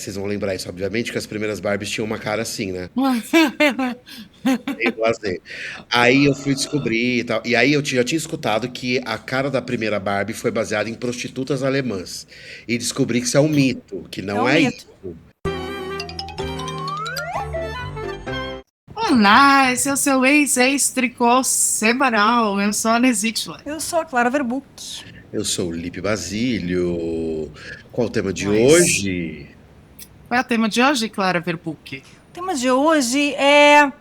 Vocês vão lembrar isso, obviamente, que as primeiras Barbies tinham uma cara assim, né? Meio blasé. Aí eu fui descobrir e tal. E aí já tinha escutado que a cara da primeira Barbie foi baseada em prostitutas alemãs. E descobri que isso é um mito, que É não um é mito. isso. Olá, esse é o seu ex-tricô semanal. Eu sou a Ana Zitla. Eu sou a Clara Verbuck. Eu sou o Lipe Basílio. Qual o tema de Pois. hoje? Qual é o tema de hoje, Clara Verbuck? O tema de hoje é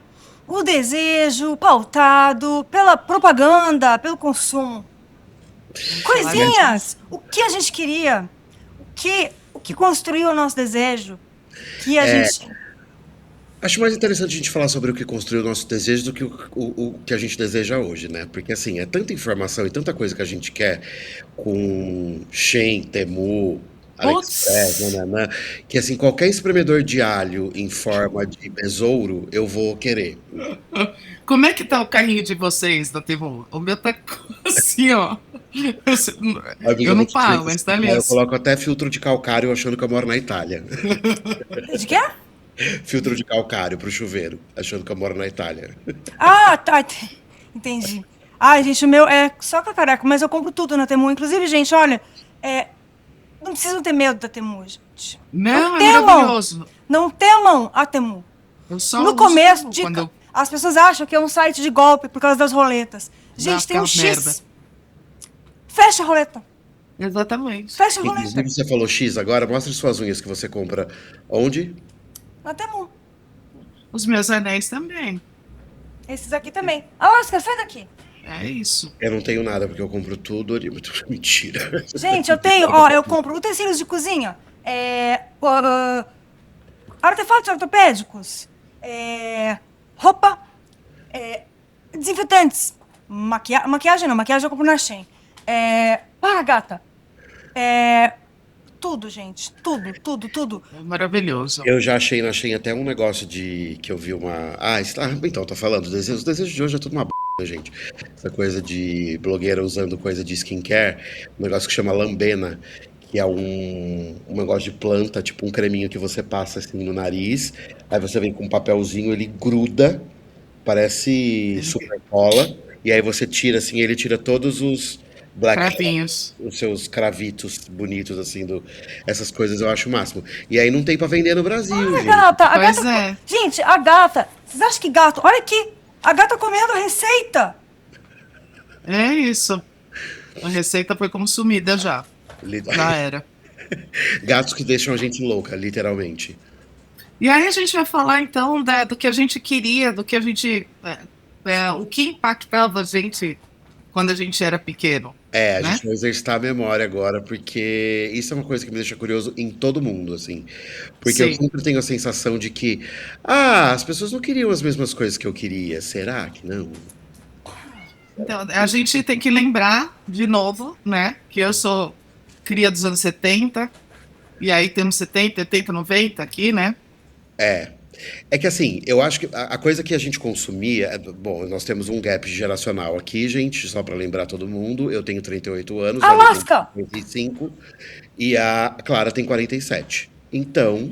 o desejo pautado pela propaganda, pelo consumo. Coisinhas! O que a gente queria? O que construiu o nosso desejo? Que a gente... Acho mais interessante a gente falar sobre o que construiu o nosso desejo do que o que a gente deseja hoje, né? Porque assim, é tanta informação e tanta coisa que a gente quer com Shein, Temu, AliExpress, Putz! nananã, que assim, qualquer espremedor de alho em forma de besouro, eu vou querer. Como é que tá o carrinho de vocês da Temu? O meu tá assim, ó. Amiga, Eu não vou te dizer paro, que mas tá eu liso. coloco até filtro de calcário achando que eu moro na Itália. De quê? Filtro de calcário pro chuveiro, achando que eu moro na Itália. Ah, tá. Entendi. Ai, gente, o meu é só cacareco, mas eu compro tudo na Temu. Inclusive, gente, olha, não precisam ter medo da Temu, gente. Não, é temam! maravilhoso. Não temam a Temu. Eu só No uso começo, quando eu... as pessoas acham que é um site de golpe por causa das roletas. Gente, tem um aquela X. merda. Fecha a roleta. Exatamente. Fecha a roleta. Inclusive, você falou X agora, mostre suas unhas que você compra onde? Na Temu. Os meus anéis também. Esses aqui também. Alaska, sai daqui. É isso. Eu não tenho nada, porque eu compro tudo. Mentira. Gente, eu tenho, ó, eu compro utensílios de cozinha, artefatos ortopédicos, roupa, desinfetantes, maquiagem não, maquiagem eu compro na Shein. Gata, tudo, gente, tudo. É maravilhoso. Eu já achei na Shein até um negócio que eu vi uma. Então, tô falando, os desejos de hoje é tudo uma gente. Essa coisa de blogueira usando coisa de skincare, um negócio que chama lambena, que é um negócio de planta, tipo um creminho que você passa assim no nariz, aí você vem com um papelzinho, ele gruda, parece super cola, e aí você tira assim, ele tira todos os Cravinhos. os seus cravitos bonitos, assim, essas coisas eu acho o máximo. E aí não tem pra vender no Brasil, gente. Gata, a Pois gata, é. gente, a gata, vocês acham que gato, olha aqui, a gata comendo a receita. É isso. A receita foi consumida já. Já era. Gatos que deixam a gente louca, literalmente. E aí a gente vai falar então do que a gente queria, do que a gente. O que impactava a gente quando a gente era pequeno. A né? gente vai exercitar a memória agora, porque isso é uma coisa que me deixa curioso em todo mundo, assim. Porque eu Sim. sempre tenho a sensação de que, as pessoas não queriam as mesmas coisas que eu queria. Será que não? Então, a gente tem que lembrar, de novo, né, que eu sou cria dos anos 70, e aí temos 70, 80, 90 aqui, né? É que assim, eu acho que a coisa que a gente consumia. Bom, nós temos um gap geracional aqui, gente, só pra lembrar todo mundo. Eu tenho 38 anos, a Lívia Alaska! tem 45 e a Clara tem 47. Então,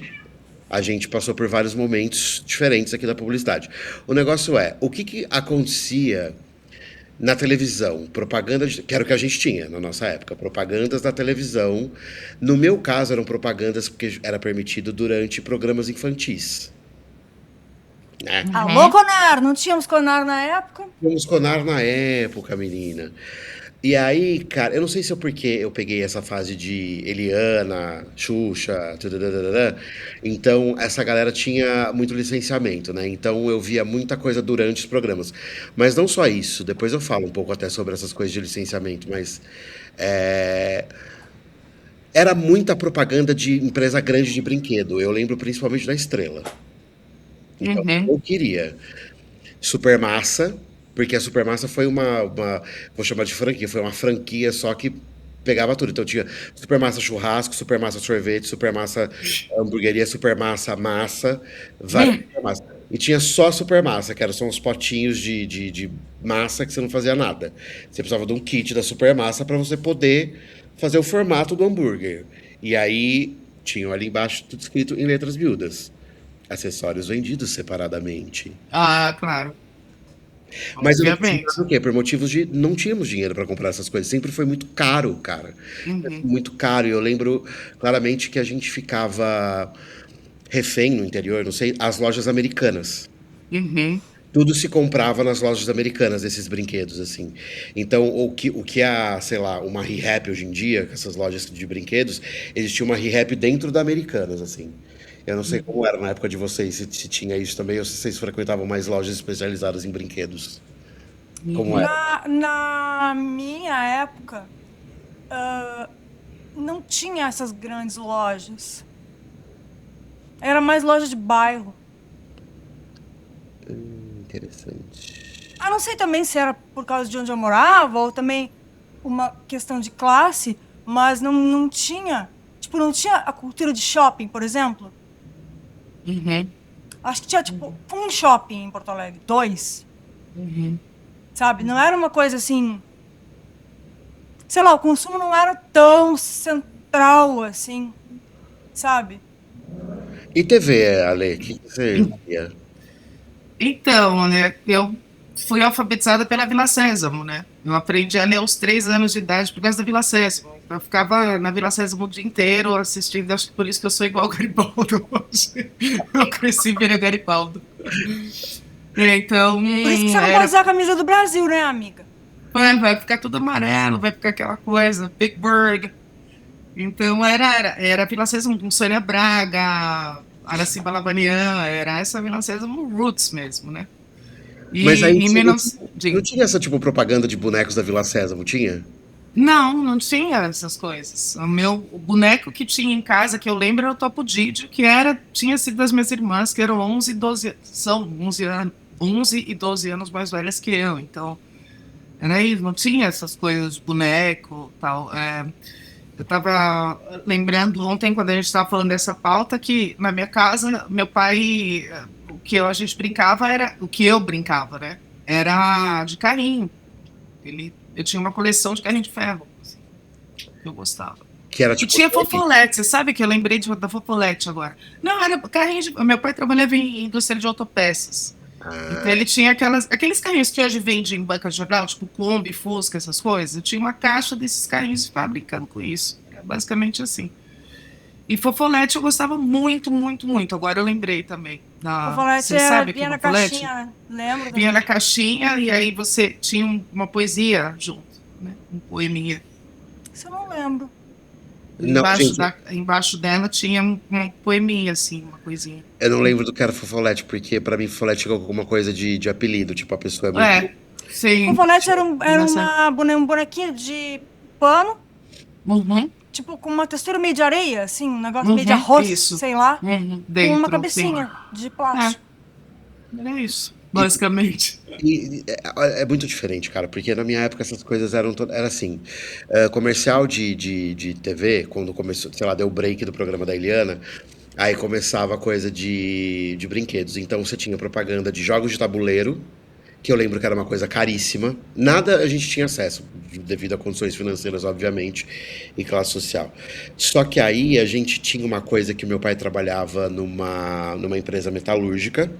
a gente passou por vários momentos diferentes aqui da publicidade. O negócio é, o que acontecia na televisão? Propaganda, que era o que a gente tinha na nossa época, propagandas da televisão. No meu caso, eram propagandas porque era permitido durante programas infantis. Né? Alô, Conar, não tínhamos Conar na época? Tínhamos Conar na época, menina. E aí, cara, eu não sei se é porque eu peguei essa fase de Eliana, Xuxa, tudududududã, então essa galera tinha muito licenciamento, né? Então eu via muita coisa durante os programas. Mas não só isso, depois eu falo um pouco até sobre essas coisas de licenciamento, mas é, era muita propaganda de empresa grande de brinquedo. Eu lembro principalmente da Estrela. Então, Uhum. eu queria Supermassa, porque a Supermassa foi vou chamar de franquia, foi uma franquia só que pegava tudo. Então tinha Supermassa churrasco, Supermassa sorvete, Supermassa hamburgueria, Supermassa massa, várias Supermassa. E tinha só Supermassa, que eram só uns potinhos de massa que você não fazia nada. Você precisava de um kit da Supermassa para você poder fazer o formato do hambúrguer. E aí tinham ali embaixo tudo escrito em letras miúdas. Acessórios vendidos separadamente. Ah, claro. Mas eu não fiz Obviamente. por quê? Por motivos de não tínhamos dinheiro para comprar essas coisas. Sempre foi muito caro, cara. Uhum. Muito caro. E eu lembro claramente que a gente ficava refém no interior, não sei, as lojas americanas. Uhum. Tudo se comprava nas lojas americanas, esses brinquedos, assim. Então, o que é, sei lá, uma ReHap hoje em dia, com essas lojas de brinquedos, existia uma ReHap dentro da Americanas, assim. Eu não sei como era na época de vocês, se tinha isso também, ou se vocês frequentavam mais lojas especializadas em brinquedos. Como Uhum. era? Na minha época, não tinha essas grandes lojas. Era mais loja de bairro. Interessante. Ah, não sei também se era por causa de onde eu morava ou também uma questão de classe, mas não tinha. Tipo, não tinha a cultura de shopping, por exemplo. Uhum. Acho que tinha, tipo, um shopping em Porto Alegre, 2, Uhum. sabe? Não era uma coisa assim. Sei lá, o consumo não era tão central assim, sabe? E TV, Ale, o que você via? Então, né, eu fui alfabetizada pela Vila Sésamo, né? Eu aprendi a ler aos 3 anos de idade por causa da Vila Sésamo. Eu ficava na Vila Sésamo o dia inteiro assistindo, acho que por isso que eu sou igual ao Garibaldo hoje. Eu cresci vendo Garibaldo. Então, Por isso que você não pode era, usar a camisa do Brasil, né, amiga? vai ficar tudo amarelo, vai ficar aquela coisa, Big Bird. Então, era a Vila Sésamo com Sônia Braga, Araciba Lavanian, era essa Vila Sésamo Roots mesmo, né? Mas E aí em tinha, menos. não tinha essa, tipo, propaganda de bonecos da Vila Sésamo, tinha? Não tinha essas coisas. O boneco que tinha em casa, que eu lembro, era o Topo Didio, tinha sido das minhas irmãs, que eram 11 e 12, são 11 e 12 anos mais velhas que eu. Então, era isso, não tinha essas coisas de boneco e tal. Eu estava lembrando ontem, quando a gente estava falando dessa pauta, que na minha casa, meu pai, a gente brincava o que eu brincava, né? Era de carrinho. Eu tinha uma coleção de carrinho de ferro, assim, que eu gostava. Que era E tipo tinha tanque? fofolete, você sabe que eu lembrei da fofolete agora. Não, era carrinho de. Meu pai trabalhava em indústria de autopeças. Então Ah, ele tinha aqueles carrinhos que hoje vende em banca de jornal, tipo Kombi, Fusca, essas coisas. Eu tinha uma caixa desses carrinhos e ficava brincando com isso. Era basicamente assim. E fofolete eu gostava muito, muito, muito. Agora eu lembrei também. Fofolete Você sabe o que é vinha na fofolete? caixinha, né? Lembro Vinha na também. caixinha e aí você tinha uma poesia junto, né? Um poeminha. Isso eu não lembro. não, gente, Embaixo dela tinha um poeminha, assim, uma coisinha. eu não lembro do que era Fofolete, porque pra mim Fofolete chegou com alguma coisa de apelido, tipo, a pessoa é muito. É, sim. Fofolete era Nessa. um bonequinho de pano, Uhum, tipo com uma textura meio de areia, assim, um negócio meio de arroz, isso. sei lá, com uma Dentro, sim. cabecinha de plástico. Era isso, E, basicamente. é muito diferente, cara, porque na minha época essas coisas era assim, comercial de TV, quando começou, sei lá, deu o break do programa da Eliana, aí começava a coisa de brinquedos. Então você tinha propaganda de jogos de tabuleiro, que eu lembro que era uma coisa caríssima. Nada a gente tinha acesso, devido a condições financeiras, obviamente, e classe social. Só que aí a gente tinha uma coisa que meu pai trabalhava numa empresa metalúrgica,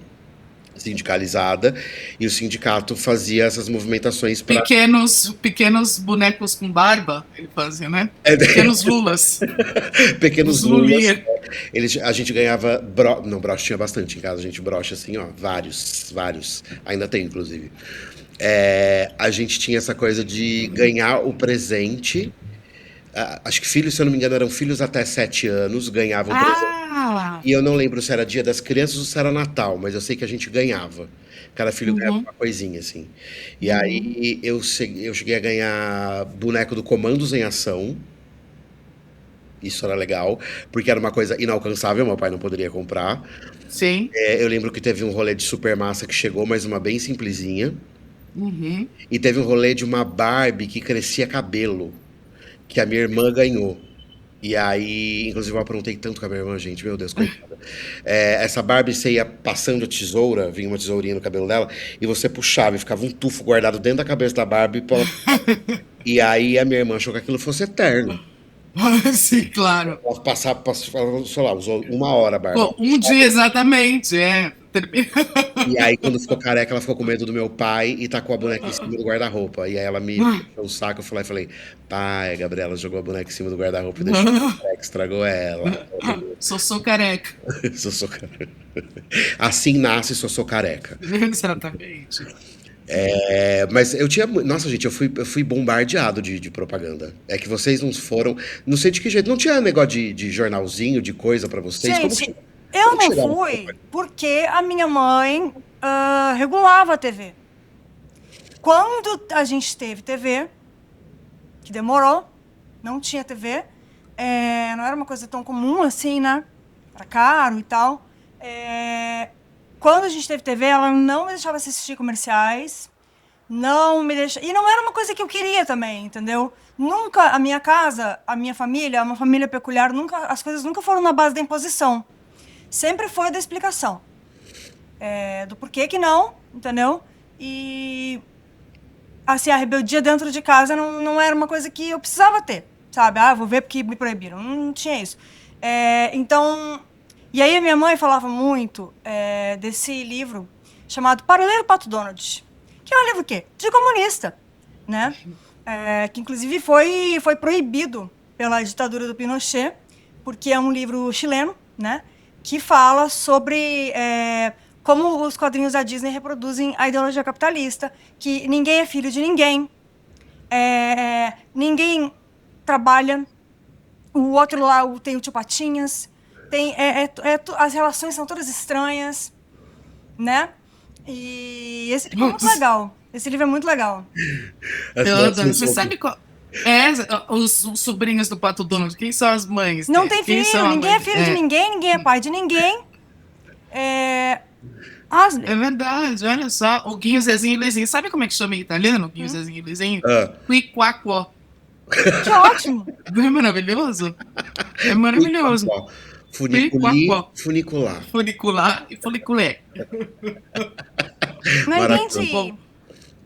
sindicalizada, e o sindicato fazia essas movimentações para. Pequenos bonecos com barba, ele fazia, né? Pequenos lulas. Pequenos Os lulas. lulinha. A gente ganhava. Não, broche tinha bastante em casa, a gente broche assim, ó, vários, vários. Ainda tem, inclusive. A gente tinha essa coisa de ganhar o presente. Acho que filhos, se eu não me engano, eram filhos até 7 anos, ganhavam presente. Ah! E eu não lembro se era Dia das Crianças ou se era Natal, mas eu sei que a gente ganhava. Cada filho ganhava Uhum, uma coisinha, assim. E uhum. aí eu cheguei a ganhar boneco do Comandos em Ação. Isso era legal, porque era uma coisa inalcançável, meu pai não poderia comprar. Sim. Eu lembro que teve um rolê de Supermassa que chegou, mas uma bem simplesinha. Uhum. E teve um rolê de uma Barbie que crescia cabelo, que a minha irmã ganhou. E aí, inclusive, eu aprontei tanto com a minha irmã, gente, meu Deus, coitada. Essa Barbie, você ia passando a tesoura, vinha uma tesourinha no cabelo dela, e você puxava e ficava um tufo guardado dentro da cabeça da Barbie. E aí a minha irmã achou que aquilo fosse eterno. Sim, claro. Ela passava, sei lá, usou 1 hora a barba. Pô, um dia exatamente, E aí, quando ficou careca, ela ficou com medo do meu pai e tacou a boneca em cima do guarda-roupa. E aí ela me puxou o saco, eu fui lá e falei, pai, a Gabriela jogou a boneca em cima do guarda-roupa e deixou careca, estragou ela. Sou careca. Sou careca. Assim nasce, sou careca. Exatamente. Mas eu tinha. Nossa, gente, eu fui bombardeado de propaganda. É que vocês não foram. Não sei de que jeito. Não tinha negócio de jornalzinho, de coisa pra vocês? Gente, eu como não chegava? fui porque a minha mãe regulava a TV. Quando a gente teve TV, que demorou, não tinha TV, não era uma coisa tão comum assim, né? Era caro e tal. Quando a gente teve TV, ela não me deixava assistir comerciais, não me deixava... E não era uma coisa que eu queria também, entendeu? Nunca, a minha casa, a minha família, uma família peculiar, as coisas nunca foram na base da imposição. Sempre foi da explicação. Do porquê que não, entendeu? E... assim, a rebeldia dentro de casa não era uma coisa que eu precisava ter, sabe? Vou ver porque me proibiram. Não tinha isso. Então... E aí a minha mãe falava muito desse livro chamado Para Ler o Pato Donald, que é um livro o quê? De comunista, né? Que inclusive foi proibido pela ditadura do Pinochet, porque é um livro chileno, né? Que fala sobre como os quadrinhos da Disney reproduzem a ideologia capitalista, que ninguém é filho de ninguém, ninguém trabalha, o outro lá tem o tio Patinhas, as relações são todas estranhas, né? E esse livro é muito legal. Esse livro é muito legal. Você sabe qual... os sobrinhos do Pato Donald, quem são as mães? Não tem filho, ninguém é filho de ninguém, ninguém é pai de ninguém. É verdade, olha só. O Guinho, Zezinho e Lizinho. Sabe como é que chama em italiano? O Guinho, Zezinho e Lizinho? Quiquaquó. Que ótimo! Não é maravilhoso? É maravilhoso. Funicular. Funicular e funiculé. Não entendi.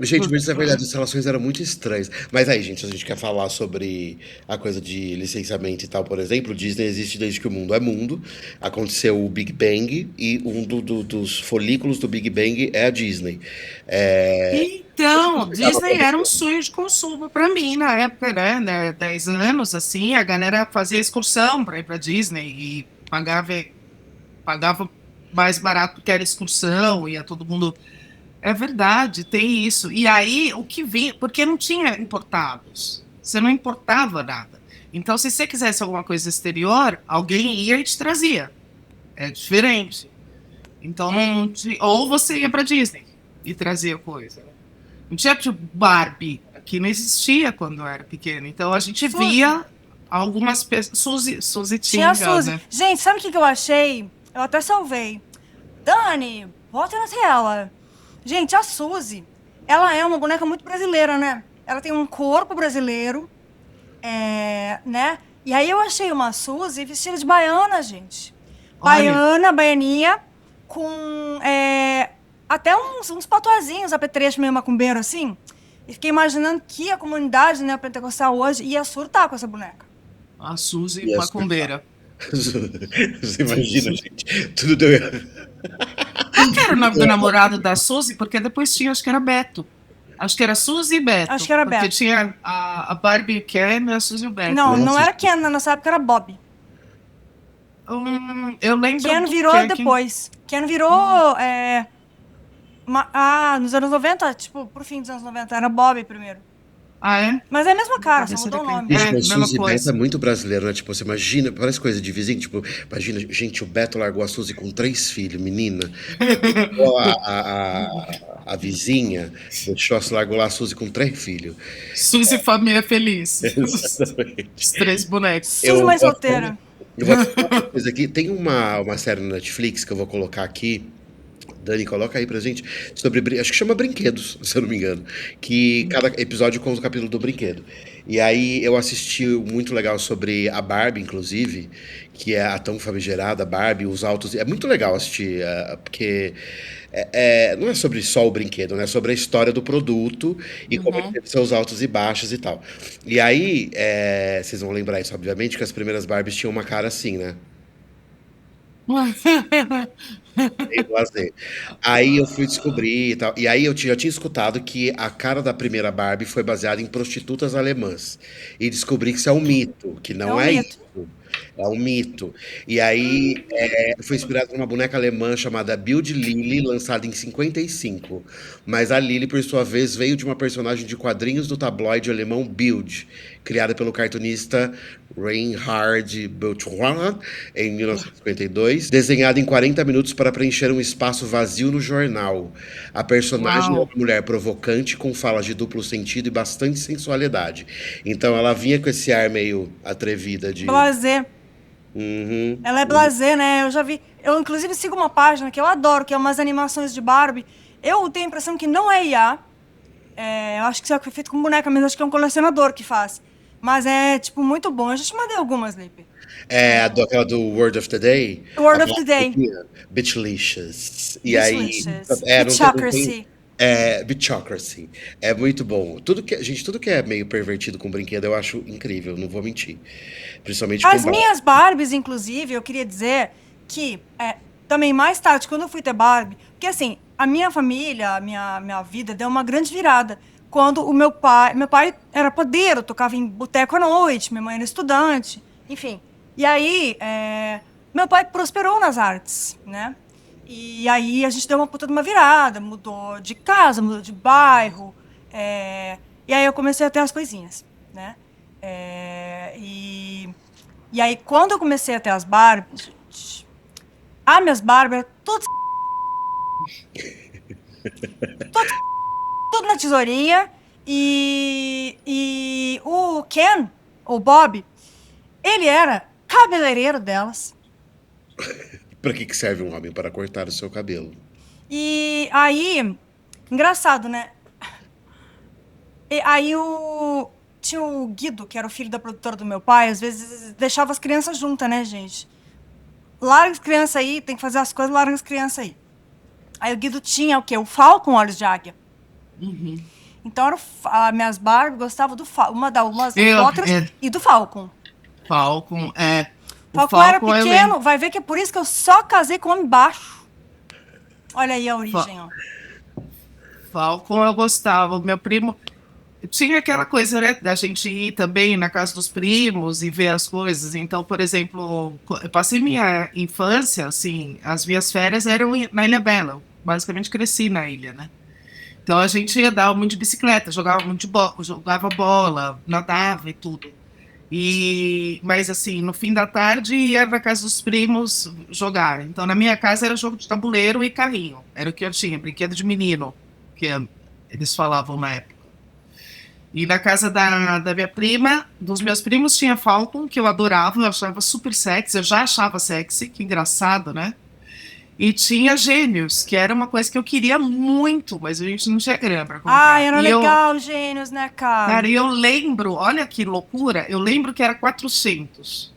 Gente, mas isso é verdade, as relações eram muito estranhas. Mas aí, gente, se a gente quer falar sobre a coisa de licenciamento e tal, por exemplo, o Disney existe desde que o mundo é mundo. Aconteceu o Big Bang e um dos folículos do Big Bang é a Disney. Então, Disney era um sonho de consumo para mim na época, né? 10 anos, assim, a galera fazia excursão para ir para Disney e pagava mais barato que era excursão, ia todo mundo... É verdade, tem isso. E aí, o que vinha... Porque não tinha importados. Você não importava nada. Então, se você quisesse alguma coisa exterior, alguém ia e te trazia. É diferente. Então, ou você ia pra Disney e trazia coisa. Não tinha tipo Barbie, que não existia quando eu era pequena. Então, a gente via algumas pessoas... Suzy tinha a Tinga, Suzy. né? Gente, sabe o que eu achei? Eu até salvei. Dani, volta na tela. Gente, a Suzy, ela é uma boneca muito brasileira, né? Ela tem um corpo brasileiro, né? E aí eu achei uma Suzy vestida de baiana, gente. Baianinha, com até uns patoazinhos apetrechos meio macumbeiro, assim. E fiquei imaginando que a comunidade, né, pentecostal hoje ia surtar com essa boneca. A Suzy macumbeira. Você imagina, gente, tudo deu errado. Qual que era o nome do namorado da Suzy? Porque depois tinha, acho que era Beto. Acho que era Suzy e Beto. Acho que era porque Beto. Porque tinha a Barbie Ken e a Suzy e o Beto. Não era Ken, na nossa época era Bob. Eu lembro. Ken virou depois. Ken virou... nos anos 90, tipo, pro fim dos anos 90, era Bob primeiro. Ah, é? Mas é a mesma cara, só mudou o nome. Suzy e Beto é muito brasileiro, né? Tipo, você imagina, parece coisa de vizinho, tipo, imagina, gente, o Beto largou a Suzy com 3 filhos, menina. A vizinha largou lá a Suzy com 3 filhos. Suzy Família Feliz. Exatamente. Os 3 bonecos. Suzy mãe solteira. Eu vou falar uma coisa aqui. Tem uma série no Netflix que eu vou colocar aqui. Dani, coloca aí pra gente sobre. Acho que chama Brinquedos, se eu não me engano. Que cada episódio conta um capítulo do brinquedo. E aí eu assisti muito legal sobre a Barbie, inclusive, que é a tão famigerada Barbie, os altos. É muito legal assistir, porque não é sobre só o brinquedo, né? É sobre a história do produto e como ele Uhum. teve seus altos e baixos e tal. E aí, vocês vão lembrar isso, obviamente, que as primeiras Barbies tinham uma cara assim, né? Meio blasé. Aí eu fui descobrir e tal. E aí já tinha escutado que a cara da primeira Barbie foi baseada em prostitutas alemãs. E descobri que isso é um mito, que É não um é mito. isso. É um mito. E aí foi inspirado numa boneca alemã chamada Bild Lily, lançada em 55. Mas a Lily, por sua vez, veio de uma personagem de quadrinhos do tabloide alemão Bild, criada pelo cartunista Reinhard Beutrand em 1952, desenhada em 40 minutos para preencher um espaço vazio no jornal. A personagem era Uau! uma mulher provocante, com falas de duplo sentido e bastante sensualidade. Então ela vinha com esse ar meio atrevida de. Blasé. Uhum, Ela é blasé, né? Eu já vi. Eu, inclusive, sigo uma página que eu adoro, que é umas animações de Barbie. Eu tenho a impressão que não é IA. Eu acho que isso é feito com boneca, mas acho que é um colecionador que faz. Mas é, tipo, muito bom. Eu já te mandei algumas, Lipe. aquela do Word of the Day, a Word of the Day. Black Bitchlicious. E aí, Bitchlicious. não tem. Bitchocracy. Bitchocracy. É muito bom. Tudo que é meio pervertido com brinquedo eu acho incrível, não vou mentir. Principalmente com As Barbie. minhas Barbies, inclusive, eu queria dizer que também mais tarde, quando eu fui ter Barbie, porque assim, a minha família, a minha vida deu uma grande virada. Quando o meu pai era padeiro, tocava em boteco à noite, minha mãe era estudante, enfim. E aí, meu pai prosperou nas artes, né? E aí a gente deu uma puta de uma virada, mudou de casa, mudou de bairro, e aí eu comecei a ter as coisinhas, né? E aí, quando eu comecei a ter as Barbies, gente, minhas Barbies eram tudo na tesourinha. E o Ken, o Bob, ele era cabeleireiro delas. Pra que serve um homem? Para cortar o seu cabelo. E aí, engraçado, né? E aí tinha o Guido, que era o filho da produtora do meu pai, às vezes deixava as crianças juntas, né, gente? Larga as crianças aí, tem que fazer as coisas, larga as crianças aí. Aí o Guido tinha o quê? O Falcon Olhos de Águia. Uhum. Então, as minhas Barbie gostavam do Falcon, umas Eu, Potters e do Falcon. Falcon, O o Falcon era Falcon eu pequeno, lembro. vai ver que é por isso que eu só casei com homem baixo. Olha aí a Fa- origem, ó. Falcon eu gostava. O meu primo tinha aquela coisa, né, da gente ir também na casa dos primos e ver as coisas. Então, por exemplo, eu passei minha infância, assim, as minhas férias eram na Ilha Bela. Eu basicamente cresci na ilha, né? Então a gente ia dar muito de bicicleta, jogava muito jogava bola, nadava e tudo. Mas assim, no fim da tarde ia na casa dos primos jogar. Então na minha casa era jogo de tabuleiro e carrinho. Era o que eu tinha, brinquedo de menino, que eles falavam na época. E na casa da minha prima, dos meus primos, tinha Falcon, que eu adorava, eu achava super sexy, eu já achava sexy, que engraçado, né? E tinha Gênios, que era uma coisa que eu queria muito, mas a gente não tinha grana pra comprar. Era legal, Gênios, né, cara? Cara, eu lembro, olha que loucura, eu lembro que era 400.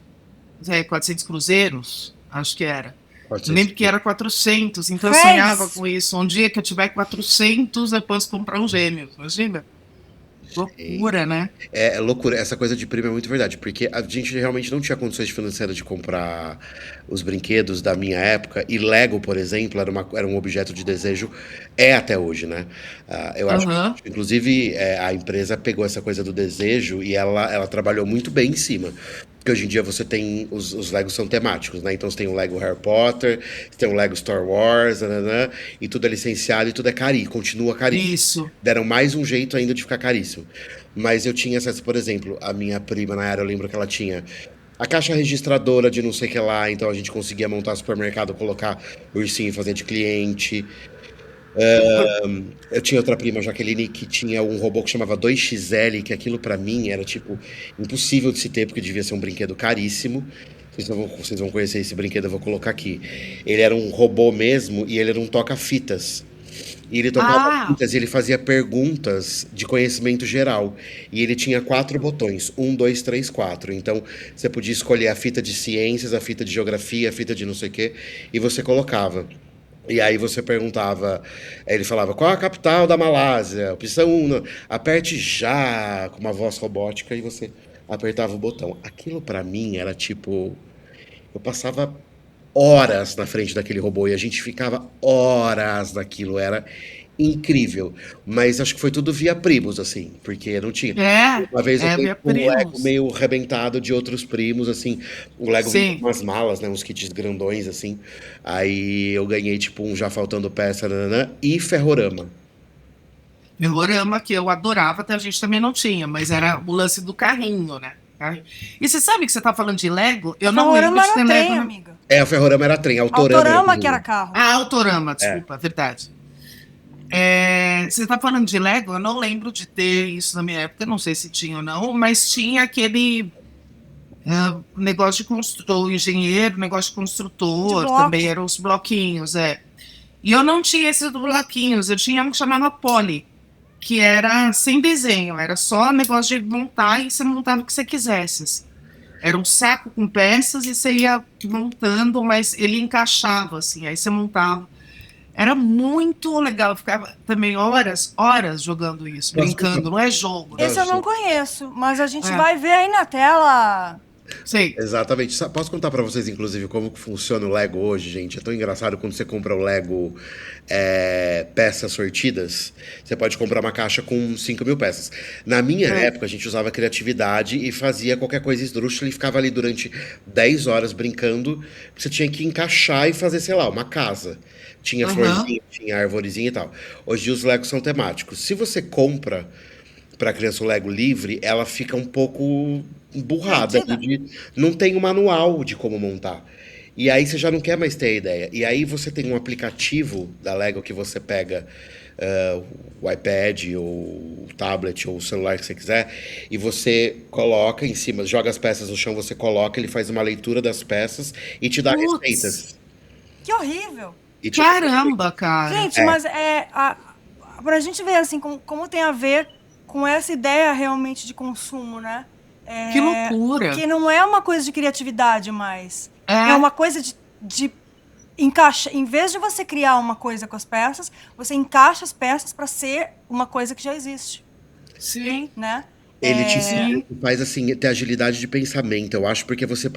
400 cruzeiros, acho que era. Pode Eu ser. lembro que era 400, então eu Friends. sonhava com isso. Um dia que eu tiver 400, eu posso comprar um Gêmeos, imagina? Loucura, né? É loucura, essa coisa de primo é muito verdade, porque a gente realmente não tinha condições financeiras de comprar os brinquedos da minha época, e Lego, por exemplo, era um objeto de desejo, até hoje, né? Eu acho Aham. que, inclusive, a empresa pegou essa coisa do desejo e ela trabalhou muito bem em cima. Porque hoje em dia você tem. Os Legos são temáticos, né? Então você tem o Lego Harry Potter, você tem o Lego Star Wars, nananã, e tudo é licenciado e tudo é caríssimo, continua caríssimo. Isso. Deram mais um jeito ainda de ficar caríssimo. Mas eu tinha acesso, por exemplo, a minha prima na área, eu lembro que ela tinha a caixa registradora de não sei o que lá, então a gente conseguia montar supermercado, colocar ursinho e fazer de cliente. Eu tinha outra prima, Jaqueline, que tinha um robô que chamava 2XL, que aquilo pra mim era tipo impossível de se ter, porque devia ser um brinquedo caríssimo. Vocês vão conhecer esse brinquedo, eu vou colocar aqui. Ele era um robô mesmo e ele era um toca-fitas. E ele tocava Ah, fitas e ele fazia perguntas de conhecimento geral. E ele tinha 4 botões, 1, 2, 3, 4. Então, você podia escolher a fita de ciências, a fita de geografia, a fita de não sei o quê, e você colocava. E aí você perguntava, ele falava, qual a capital da Malásia? Opção 1, aperte já, com uma voz robótica, e você apertava o botão. Aquilo pra mim era tipo, eu passava horas na frente daquele robô e a gente ficava horas naquilo, era incrível. Mas acho que foi tudo via primos, assim, porque não tinha. Uma vez eu ganhei via um Lego primos. meio rebentado de outros primos, assim. O Lego vinha com Sim. umas malas, né? Uns kits grandões, assim. Aí eu ganhei, tipo, um já faltando peça, nananã, e ferrorama. Melorama, que eu adorava, até a gente também não tinha, mas era o lance do carrinho, né? E você sabe que você tá falando de Lego? Eu não lembro Ferrorama de era ter Lego trem, na... amiga. É, o ferrorama era trem, autorama era Autorama que era carrinho. carro. Ah, Autorama, É. desculpa, verdade. Você tá falando de Lego? Eu não lembro de ter isso na minha época, não sei se tinha ou não, mas tinha aquele negócio de construtor, engenheiro, negócio de De construtor, bloco. também eram os bloquinhos, é. E eu não tinha esses bloquinhos, eu tinha um que chamava Poly, que era sem desenho, era só negócio de montar e você montava o que você quisesse, assim. Era um saco com peças e você ia montando, mas ele encaixava, assim, aí você montava. Era muito legal, eu ficava também horas jogando isso, Posso contar? brincando, não é jogo, né? Esse eu não conheço, mas a gente É. vai ver aí na tela. Sei. Exatamente. Posso contar pra vocês, inclusive, como que funciona o Lego hoje, gente? É tão engraçado quando você compra o Lego peças sortidas. Você pode comprar uma caixa com 5.000 peças. Na minha época, a gente usava criatividade e fazia qualquer coisa esdrúxula e ficava ali durante 10 horas brincando. Você tinha que encaixar e fazer, sei lá, uma casa. Tinha Aham. florzinha, tinha arvorezinha e tal. Hoje em dia os Legos são temáticos. Se você compra para criança o Lego livre, ela fica um pouco emburrada Perdida. não tem um manual de como montar. E aí você já não quer mais ter a ideia. E aí você tem um aplicativo da Lego que você pega o iPad ou o tablet ou o celular que você quiser e você coloca em cima, joga as peças no chão, você coloca, ele faz uma leitura das peças e te dá Putz, receitas. Que horrível. E te dá caramba, cara. Gente, É. mas pra gente ver assim como tem a ver com essa ideia realmente de consumo, né? Que loucura. Porque não é uma coisa de criatividade mais. É. É uma coisa de encaixa. Em vez de você criar uma coisa com as peças, você encaixa as peças para ser uma coisa que já existe, Sim. né? Ele Sim. te faz assim ter agilidade de pensamento, eu acho, porque você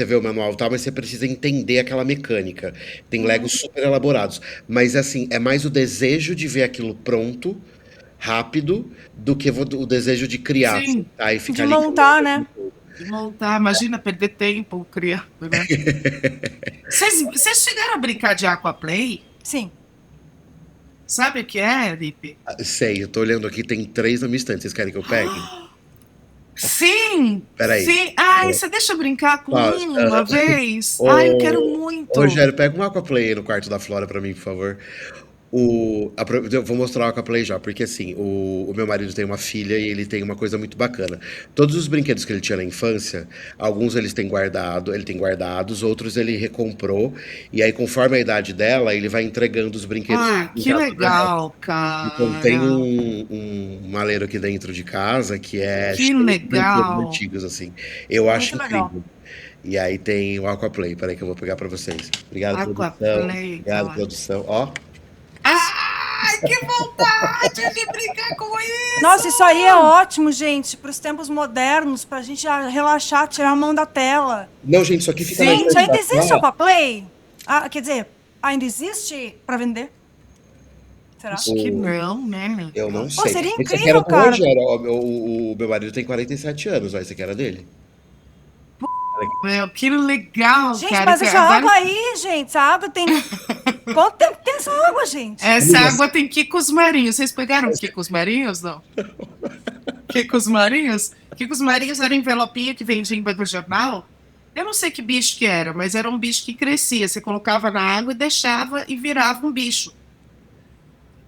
vê o manual e tal, mas você precisa entender aquela mecânica. Tem Legos super elaborados, mas assim, é mais o desejo de ver aquilo pronto, rápido, do que o desejo de criar, Sim. tá? E De ficar ali. montar, né? De montar, imagina perder tempo criando, né? Vocês chegaram a brincar de Aquaplay? Sim. Sabe o que é, Lipe? Sei, eu tô olhando aqui, tem 3 na minha estante. Vocês querem que eu pegue? Sim! Peraí. Sim! Ai, você deixa eu brincar com Qual? uma vez? Ai, eu quero muito! Ô, Rogério, pega um Aquaplay aí no quarto da Flora pra mim, por favor. Eu vou mostrar o Aquaplay já, porque assim, o meu marido tem uma filha e ele tem uma coisa muito bacana. Todos os brinquedos que ele tinha na infância, alguns ele tem guardados, outros ele recomprou, e aí conforme a idade dela, ele vai entregando os brinquedos Ah, em que casa pra ela. legal, Então tem cara! um maleiro aqui dentro de casa que é Que cheio de brinquedos legal! antigos, assim. Eu acho Muito legal. incrível. E aí tem o Aquaplay, peraí que eu vou pegar pra vocês. Obrigado, produção. Aquaplay, Obrigado, cara. produção. Ó. Ai, que vontade de brincar com isso! Nossa, isso aí é ótimo, gente, para os tempos modernos, pra gente relaxar, tirar a mão da tela. Não, gente, isso aqui fica na Gente, estante ainda da existe Flora. Aquaplay? Ah, quer dizer, ainda existe para vender? Será? Acho que não, né? Eu não Pô, sei. seria Esse aqui incrível, era do cara. Rogério. Ó, o meu marido tem 47 anos, ó. Esse aqui era dele. Meu, que legal, Gente, cara. mas que essa agora- água aí, gente, essa água tem. Quanto tempo tem essa água, gente? Essa Amigas. água tem quicos marinhos. Vocês pegaram quicos marinhos, não? Quicos marinhos? Quicos marinhos era um envelopinho que vendia em banco de jornal. Eu não sei que bicho que era, mas era um bicho que crescia. Você colocava na água e deixava e virava um bicho.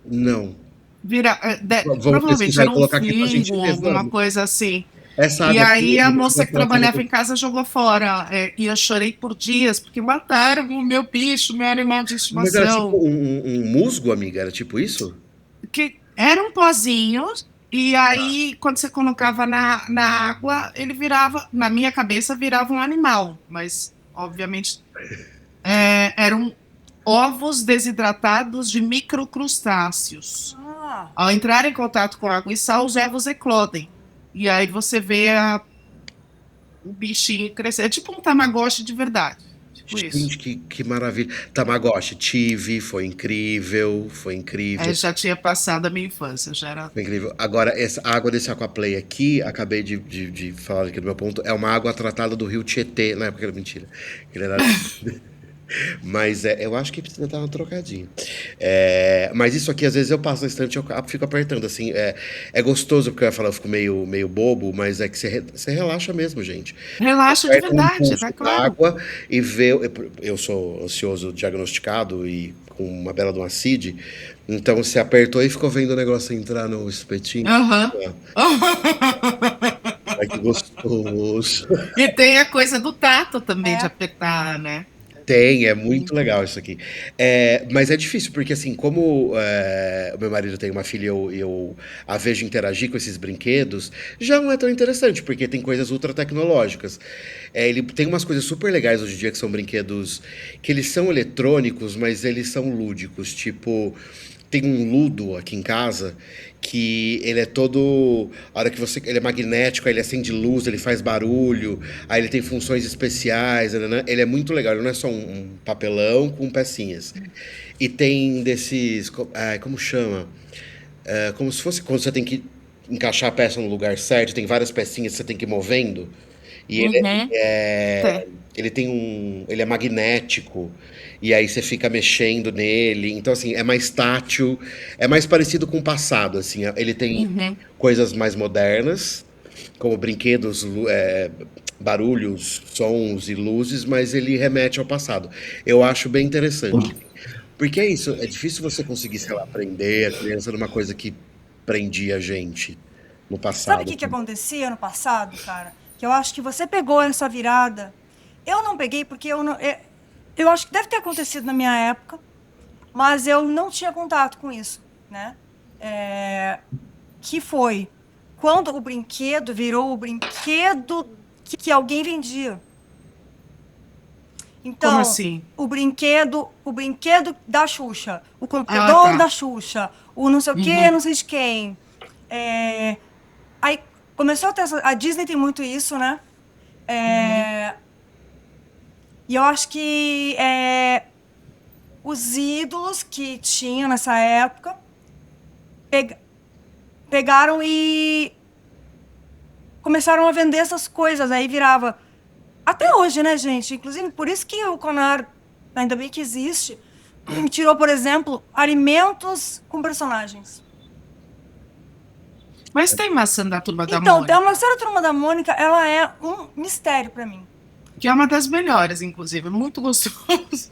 Não. Vira, Vamos provavelmente pesquisar e era um colocar aqui pra gente fungo, ver, alguma vamos. coisa assim. Essa E água aqui, aí a eu moça vou que falar pra trabalhava você. em casa jogou fora. E eu chorei por dias, porque mataram o meu bicho, meu animal de Mas era tipo estimação. um musgo, amiga? Era tipo isso? Que era um pozinho, e aí quando você colocava na água, ele virava, na minha cabeça, virava um animal. Mas, obviamente, eram ovos desidratados de microcrustáceos. Ah, Ao entrar em contato com água e sal, os ovos eclodem. E aí você vê o bichinho crescer. É tipo um tamagotchi de verdade. Tipo isso. Gente, que maravilha. Tamagotchi, tive, foi incrível, foi É, incrível. já tinha passado a minha infância, já era. Foi incrível. Agora, essa água desse Aquaplay aqui, acabei de falar aqui do meu ponto, é uma água tratada do rio Tietê. Na época era mentira. Ele era. Mas eu acho que precisa dar uma trocadinha. Mas isso aqui, às vezes, eu passo na estante e eu fico apertando, assim. É gostoso, porque eu ia falar, eu fico meio bobo, mas é que você relaxa mesmo, gente. Relaxa de Aperta um verdade, pulso tá claro. d'água e vê. Eu sou ansioso diagnosticado e com uma bela de uma CID, então você apertou e ficou vendo o negócio entrar no espetinho. Aham. Ai, que gostoso. E tem a coisa do tato também, de é. apertar, né? Tem, é muito legal isso aqui. Mas é difícil, porque assim, como o meu marido tem uma filha e eu a vejo interagir com esses brinquedos, já não é tão interessante, porque tem coisas ultra tecnológicas. Ele tem umas coisas super legais hoje em dia que são brinquedos que eles são eletrônicos, mas eles são lúdicos. Tipo, tem um Ludo aqui em casa que ele é todo. A hora que você. Ele é magnético, aí ele acende luz, ele faz barulho, aí ele tem funções especiais, né? Ele é muito legal, ele não é só um papelão com pecinhas. E tem desses. Como chama? Como se fosse quando você tem que encaixar a peça no lugar certo, tem várias pecinhas que você tem que ir movendo. E Uhum. Tem. ele tem um. Ele é magnético. E aí você fica mexendo nele. Então, assim, é mais tátil, é mais parecido com o passado, assim. Ele tem Uhum. coisas mais modernas, como brinquedos, barulhos, sons e luzes, mas ele remete ao passado. Eu acho bem interessante. Porque é isso, é difícil você conseguir, sei lá, prender a criança numa coisa que prendia a gente no Sabe o passado. que acontecia no passado, cara? Que eu acho que você pegou essa virada. Eu não peguei porque eu não. Eu acho que deve ter acontecido na minha época, mas eu não tinha contato com isso, né? Que foi quando o brinquedo virou o brinquedo que alguém vendia. Como Então, assim? o brinquedo da Xuxa, o Ah, computador tá. da Xuxa, o não sei o quê, Uhum. não sei de quem. É, Aí começou a ter a Disney tem muito isso, né? Uhum. E eu acho que os ídolos que tinha nessa época pe- pegaram e começaram a vender essas coisas. Aí virava. Até hoje, né, gente? Inclusive, por isso que o Conar, ainda bem que existe, tirou, por exemplo, alimentos com personagens. Mas tem maçã da Turma da Então, a Mônica, Marcela Turma da Mônica, ela é um mistério pra mim. que é uma das melhores, inclusive. É muito gostoso.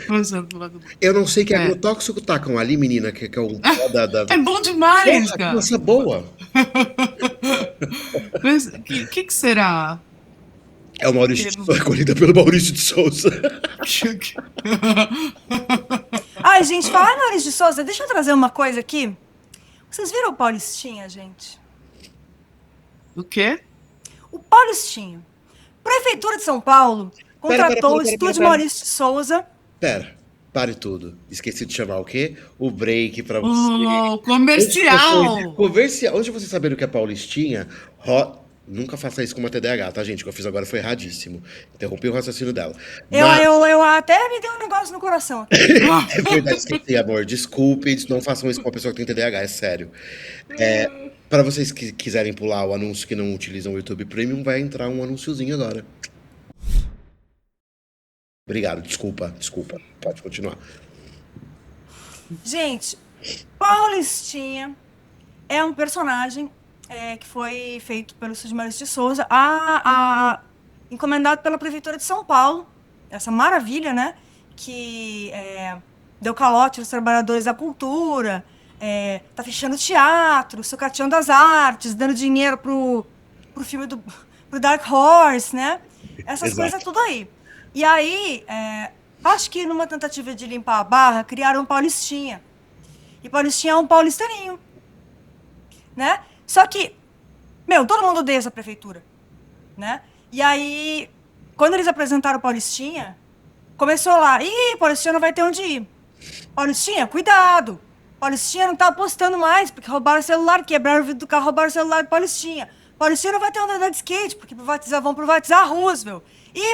Maçã da Turma da Mônica. Eu não sei que É. agrotóxico tacam ali, menina, que é um pó da. É bom demais, Porra, que cara. massa boa! Mas que será? É o Maurício Que de não- Souza, colhida pelo Maurício de Souza. Ai, gente, falar em Maurício de Souza, deixa eu trazer uma coisa aqui. Vocês viram o Paulistinha, gente? O quê? O Paulistinha. Prefeitura de São Paulo Pera, contratou o estúdio Maurício de Souza. Pera, pare tudo. Esqueci de chamar o quê? O break pra você. Oh, Antes de você comercial! converse, antes de você saber o que é Paulistinha, nunca faça isso com uma TDAH, tá, gente? O que eu fiz agora foi erradíssimo. Interrompi o raciocínio dela. Mas, Eu até me deu um negócio no coração aqui. é verdade, esqueci, amor. Desculpe, não façam isso com uma pessoa que tem TDAH, é sério. Para vocês que quiserem pular o anúncio que não utilizam o YouTube Premium, vai entrar um anúnciozinho agora. Obrigado, desculpa. Pode continuar. Gente, Paulistinha é um personagem que foi feito pelo estúdio Maurício de Souza, encomendado pela Prefeitura de São Paulo. Essa maravilha, né? Que deu calote aos trabalhadores da cultura, tá fechando teatro, sucateando as artes, dando dinheiro pro filme pro Dark Horse, né? Essas Exato. coisas tudo aí. E aí, acho que numa tentativa de limpar a barra, criaram um Paulistinha. E Paulistinha é um paulistaninho, né? Só que, todo mundo odeia essa prefeitura, né? E aí, quando eles apresentaram o Paulistinha, começou lá, Paulistinha não vai ter onde ir. Paulistinha, cuidado! Paulistinha não tá apostando mais, porque roubaram o celular, quebraram o vidro do carro, roubaram o celular de Paulistinha. Paulistinha não vai ter onde andar de skate, porque vão privatizar a Roosevelt.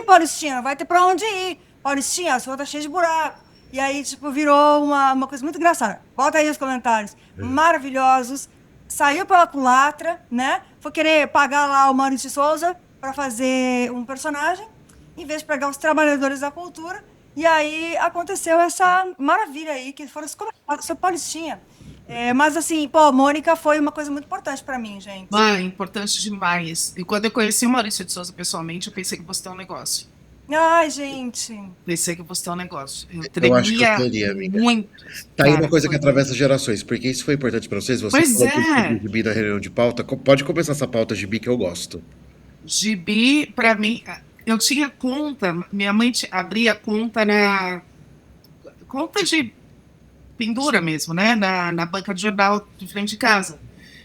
Paulistinha, não vai ter pra onde ir. Paulistinha, a sua tá cheia de buraco. E aí, virou uma coisa muito engraçada. Bota aí os comentários. Maravilhosos. Saiu pela culatra, né? Foi querer pagar lá o Maurício de Souza pra fazer um personagem, em vez de pegar os trabalhadores da cultura. E aí aconteceu essa maravilha aí, que foram sobre Paulistinha. Mas assim, Mônica foi uma coisa muito importante pra mim, gente. Importante demais. E quando eu conheci o Maurício de Souza pessoalmente, eu pensei que você tem um negócio. Ai, gente. Pensei que você tem um negócio. Eu acho que eu teria, amiga. Muito. Tá aí uma coisa que atravessa gerações, porque isso foi importante pra vocês. Você Pois falou é. do gibi na reunião de pauta. Pode começar essa pauta gibi que eu gosto. Gibi, pra mim, eu tinha conta, minha mãe abria conta conta de pendura mesmo, né? Na banca de jornal de frente de casa.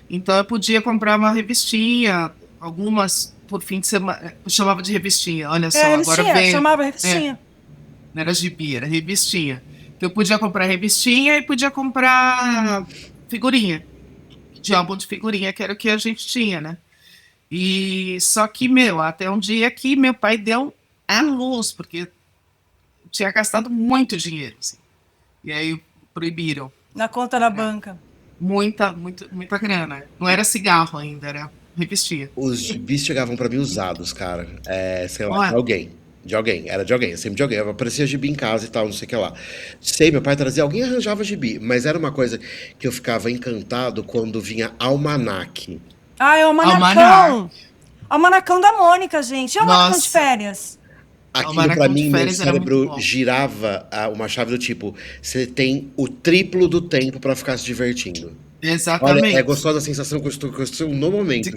Então eu podia comprar uma revistinha, algumas por fim de semana. Eu chamava de revistinha, olha só, agora vem. Chamava revistinha. Não era gibi, era revistinha. Então eu podia comprar revistinha e podia comprar figurinha. De álbum de figurinha, que era o que a gente tinha, né? E só que, até um dia que meu pai deu a luz, porque tinha gastado muito dinheiro, assim. E aí proibiram. Na conta da banca. Muita grana. Não era cigarro ainda, era revistinha. Os gibis chegavam pra mim usados, cara. Sei lá, Ué. de alguém, era de alguém, sempre de alguém. Aparecia gibi em casa e tal, não sei o que lá. Sei, meu pai trazia, alguém arranjava gibi, mas era uma coisa que eu ficava encantado quando vinha almanaque. É o Almanacão. Almanacão da Mônica, gente. E o Almanacão de férias? Aquilo pra mim, meu cérebro girava uma chave do tipo, você tem o triplo do tempo pra ficar se divertindo. Exatamente. Olha, é gostosa a sensação que eu estou no momento.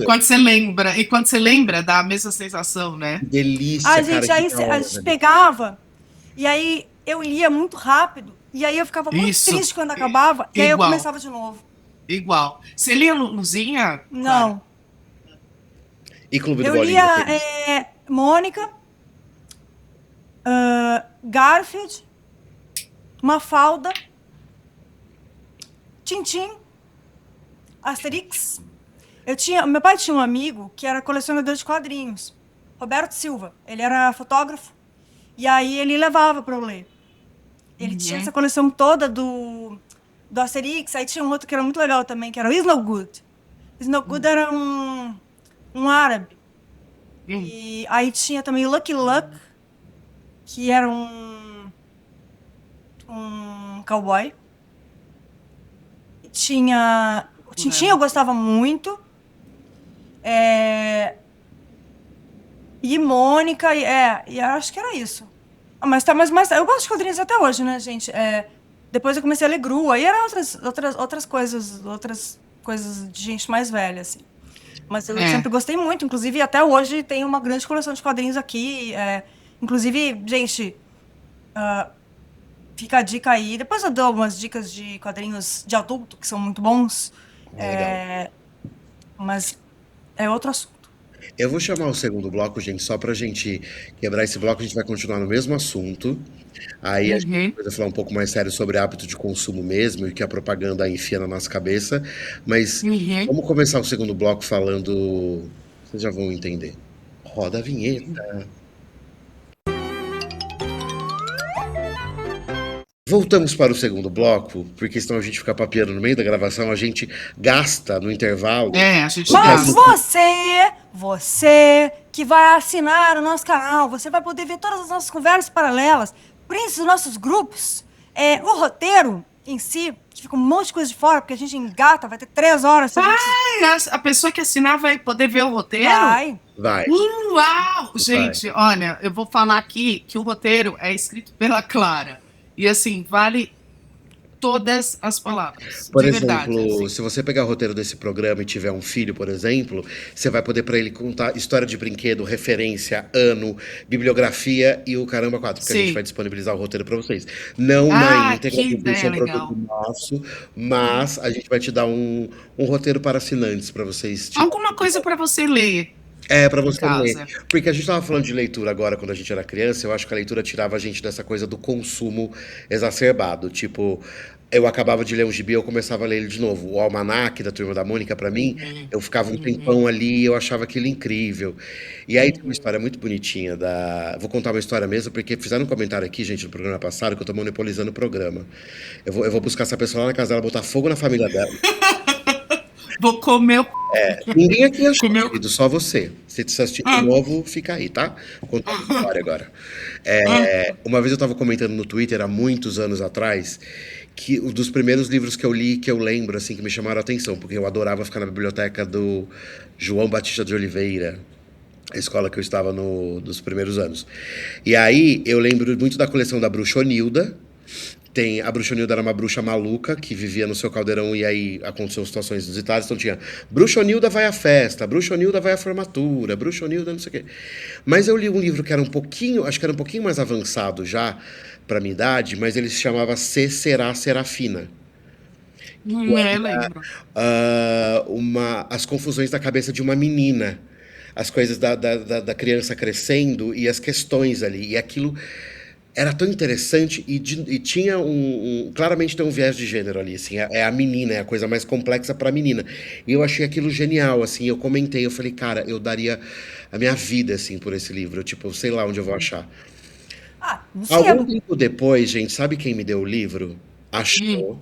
Quando você lembra, e quando você lembra, dá a mesma sensação, né? Que delícia, gente, cara. Aí a gente pegava, e aí eu lia muito rápido, e aí eu ficava muito triste quando acabava, e aí eu começava de novo. Igual. Você lia Luzinha? Não. E Clube do Eu Bolinha? lia Mônica, Garfield, Mafalda, Tintim, Asterix. Meu pai tinha um amigo que era colecionador de quadrinhos, Roberto Silva. Ele era fotógrafo, e aí ele levava para eu ler. Ele tinha essa coleção toda do Asterix. Aí tinha um outro que era muito legal também, que era o Snowgood. Snowgood era um árabe. E aí tinha também o Lucky Luck, que era um cowboy. Tinha o Tintim, eu gostava muito. E Mônica, e acho que era isso. Mas eu gosto de quadrinhos até hoje, né, gente? Depois eu comecei a ler Grua, e eram outras coisas de gente mais velha, assim. Mas eu sempre gostei muito, inclusive até hoje tem uma grande coleção de quadrinhos aqui. Inclusive, gente, fica a dica aí. Depois eu dou umas dicas de quadrinhos de adulto, que são muito bons. Mas é outro assunto. Eu vou chamar o segundo bloco, gente, só pra gente quebrar esse bloco, a gente vai continuar no mesmo assunto. Aí a gente vai falar um pouco mais sério sobre hábito de consumo mesmo e que a propaganda enfia na nossa cabeça. Mas vamos começar o segundo bloco falando... Vocês já vão entender. Roda a vinheta. Voltamos para o segundo bloco, porque senão a gente fica papiando no meio da gravação, a gente gasta no intervalo. A gente Mas gasta. você que vai assinar o nosso canal, você vai poder ver todas as nossas conversas paralelas, prints dos nossos grupos, o roteiro em si, que fica um monte de coisa de fora, porque a gente engata, vai ter 3 horas. A pessoa que assinar vai poder ver o roteiro? Vai. Uau! Gente, olha, eu vou falar aqui que o roteiro é escrito pela Clara. E assim, vale todas as palavras. Por De verdade, exemplo, assim. se você pegar o roteiro desse programa e tiver um filho, por exemplo, você vai poder para ele contar história de brinquedo, referência, ano, bibliografia e o caramba 4, porque a gente vai Sim. disponibilizar o roteiro para vocês. Não na Ah, íntegra, que porque isso é ideia um produto legal. nosso, mas a gente vai te dar um roteiro para assinantes para vocês, tipo, Alguma coisa para você ler para em você ler. casa. Porque a gente tava falando de leitura agora quando a gente era criança, eu acho que a leitura tirava a gente dessa coisa do consumo exacerbado. Tipo, eu acabava de ler um gibi, eu começava a ler ele de novo. O Almanaque da Turma da Mônica, pra mim, Uhum, eu ficava um uhum, tempão ali e eu achava aquilo incrível. E aí tem uma uhum. história muito bonitinha da. Vou contar uma história mesmo, porque fizeram um comentário aqui, gente, no programa passado, que eu tô monopolizando o programa. Eu vou buscar essa pessoa lá na casa dela, botar fogo na família dela. Vou comer o... Ninguém aqui achou, comer o... querido, só você. Se você assistir de Ah, novo, fica aí, tá? Vou contar uma história agora. ah, Uma vez eu estava comentando no Twitter, há muitos anos atrás, que um dos primeiros livros que eu li, que eu lembro, assim, que me chamaram a atenção, porque eu adorava ficar na biblioteca do João Batista de Oliveira, a escola que eu estava nos primeiros anos. E aí eu lembro muito da coleção da Bruxa Onilda. Tem, a Bruxonilda era uma bruxa maluca que vivia no seu caldeirão e aí aconteciam situações inusitadas. Então tinha Bruxonilda vai à festa, Bruxonilda vai à formatura, Bruxonilda não sei o quê. Mas eu li um livro que era um pouquinho, acho que era um pouquinho mais avançado já para minha idade, mas ele se chamava Se Será Serafina. lembro. As confusões da cabeça de uma menina, as coisas da criança crescendo e as questões ali. E aquilo era tão interessante e tinha claramente tem um viés de gênero ali, assim, é a menina, é a coisa mais complexa pra menina. E eu achei aquilo genial, assim, eu comentei, eu falei, cara, eu daria a minha vida, assim, por esse livro, eu, tipo, sei lá onde eu vou achar. Ah, no Algum sebo. tempo depois, gente, sabe quem me deu o livro? Hum. Achou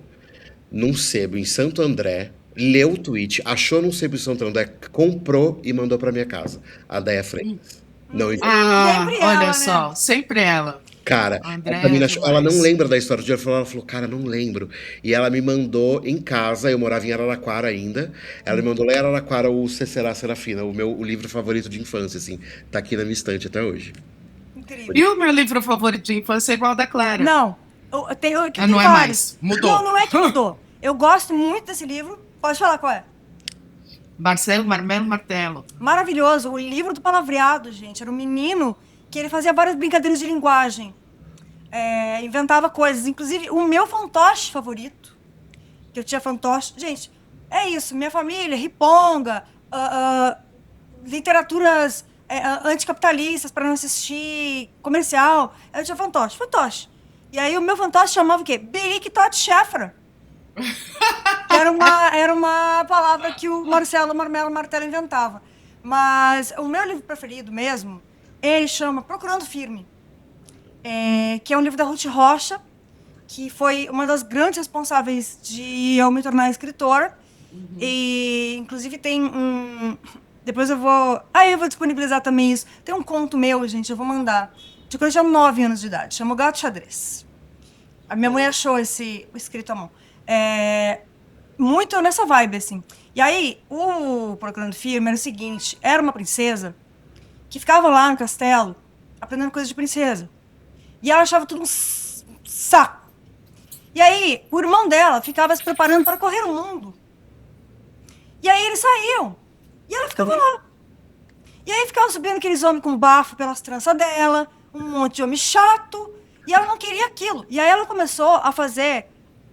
num sebo em Santo André, leu o tweet, achou num sebo em Santo André, comprou e mandou pra minha casa. A Déia Freitas. Não, Ah, Sempre olha ela, né? só, sempre ela. cara, A essa Andréia é mina, ela não demais. lembra da história do dia. Ela falou, cara, não lembro. E ela me mandou em casa, eu morava em Araraquara ainda. Ela me mandou lá em Araraquara o Se Será Serafina, o livro favorito de infância, assim. Tá aqui na minha estante até hoje. E Incrível. o meu livro favorito de infância é igual ao da Clara. Não, eu Ah, tenho não é vários. mais, Não, mudou. não é que mudou. Eu gosto muito desse livro. Pode falar qual é. Marcelo Marmelo Martelo. Maravilhoso. O livro do palavreado, gente. Era um menino que ele fazia várias brincadeiras de linguagem. Inventava coisas. Inclusive, o meu fantoche favorito, que eu tinha fantoche. Gente, é isso. Minha família, riponga, literaturas anticapitalistas para não assistir comercial. Eu tinha fantoche, fantoche. E aí o meu fantoche chamava o quê? Beric Tot Chefra. Que era uma palavra que o Marcelo Marmelo Martelo inventava. Mas o meu livro preferido mesmo, ele chama Procurando Firme, que é um livro da Ruth Rocha, que foi uma das grandes responsáveis de eu me tornar escritora. E, inclusive, tem um... Depois eu vou... eu vou disponibilizar também isso. Tem um conto meu, gente, eu vou mandar. De quando eu tinha 9 anos de idade. Chama O Gato Xadrez. A minha mãe achou esse escrito à mão. Muito nessa vibe, assim. E aí, o Procurando Firme era o seguinte. Era uma princesa que ficava lá no castelo aprendendo coisas de princesa. E ela achava tudo um saco. E aí, o irmão dela ficava se preparando para correr o mundo. E aí eles saíam. E ela ficava lá. E aí ficava subindo aqueles homens com bafo pelas tranças dela, um monte de homem chato. E ela não queria aquilo. E aí ela começou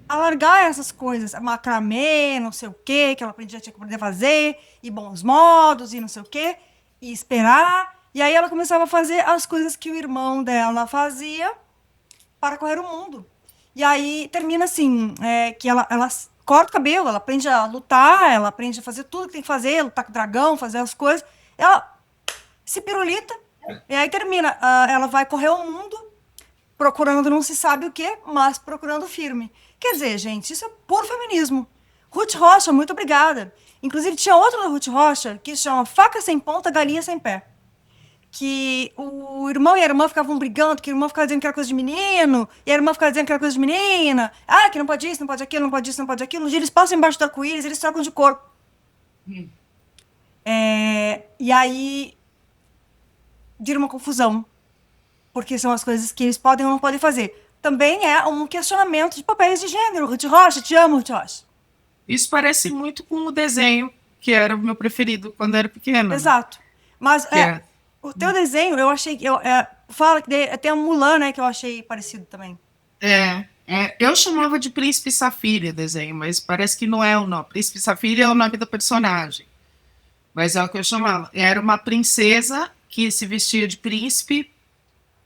a largar essas coisas, macramê, não sei o quê, que ela tinha que aprender a fazer, e bons modos, e não sei o quê, e esperar. E aí ela começava a fazer as coisas que o irmão dela fazia para correr o mundo. E aí termina assim, que ela corta o cabelo, ela aprende a lutar, ela aprende a fazer tudo que tem que fazer, lutar com o dragão, fazer as coisas. Ela se pirulita, e aí termina. Ela vai correr o mundo, procurando não se sabe o quê, mas procurando firme. Quer dizer, gente, isso é puro feminismo. Ruth Rocha, muito obrigada. Inclusive, tinha outro da Ruth Rocha que chama Faca Sem Ponta, Galinha Sem Pé. Que o irmão e a irmã ficavam brigando, que o irmão ficava dizendo que era coisa de menino, e a irmã ficava dizendo que era coisa de menina. Que não pode isso, não pode aquilo, não pode isso, não pode aquilo. Um dia eles passam embaixo do arco-íris, eles trocam de cor. E aí vira uma confusão. Porque são as coisas que eles podem ou não podem fazer. também é um questionamento de papéis de gênero. Ruth Rocha, te amo, Ruth Rocha. Isso parece muito com o desenho, que era o meu preferido quando era pequena. Exato. Mas Que o teu desenho, eu achei que... fala que tem a Mulan, né, que eu achei parecido também. Eu chamava de Príncipe Safira desenho, mas parece que não é o nome. Príncipe Safira é o nome do personagem. Mas é o que eu chamava. Era uma princesa que se vestia de príncipe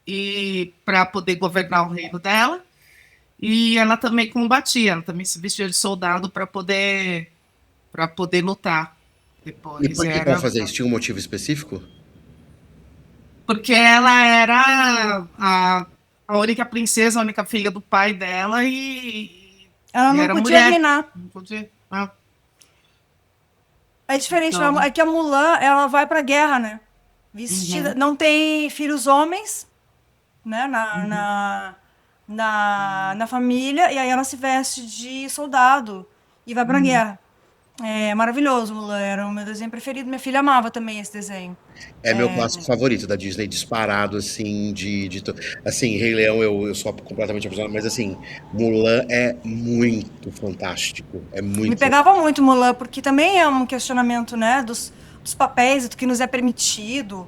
e para poder governar o reino dela. E ela também combatia, ela também se vestia de soldado para poder lutar depois. E por que ela fazia isso? Tinha um motivo específico? Porque ela era a única princesa, a única filha do pai dela e ela não era podia mulher. reinar. Não podia. É diferente, Então. é que a Mulan, ela vai pra guerra, né? Vestida, não tem filhos homens, né, na família, e aí ela se veste de soldado e vai pra guerra. É maravilhoso, Mulan, era o meu desenho preferido, minha filha amava também esse desenho. É meu clássico favorito da Disney, disparado, assim, assim, Rei Leão eu sou completamente apaixonado, mas assim, Mulan é muito fantástico, é Me muito pegava muito Mulan, porque também é um questionamento, né, dos papéis, do que nos é permitido,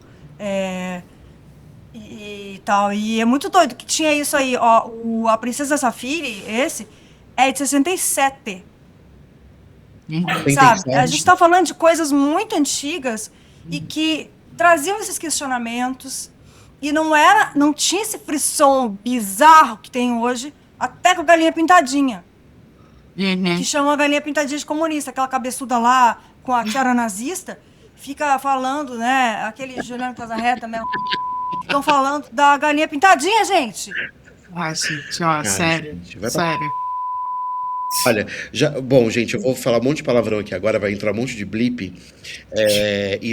e tal. E é muito doido que tinha isso aí, ó, a Princesa Safiri, esse, é de 67. Sabe? A gente tá falando de coisas muito antigas e que traziam esses questionamentos e não tinha esse frisson bizarro que tem hoje, até com a Galinha Pintadinha. Que chama a Galinha Pintadinha de comunista, aquela cabeçuda lá com a tiara nazista, fica falando, né, aquele Juliano Casarreta mesmo, ficam falando da Galinha Pintadinha, gente. Gente, ó, sério, gente, sério. Olha, bom, gente, eu vou falar um monte de palavrão aqui agora, vai entrar um monte de blip,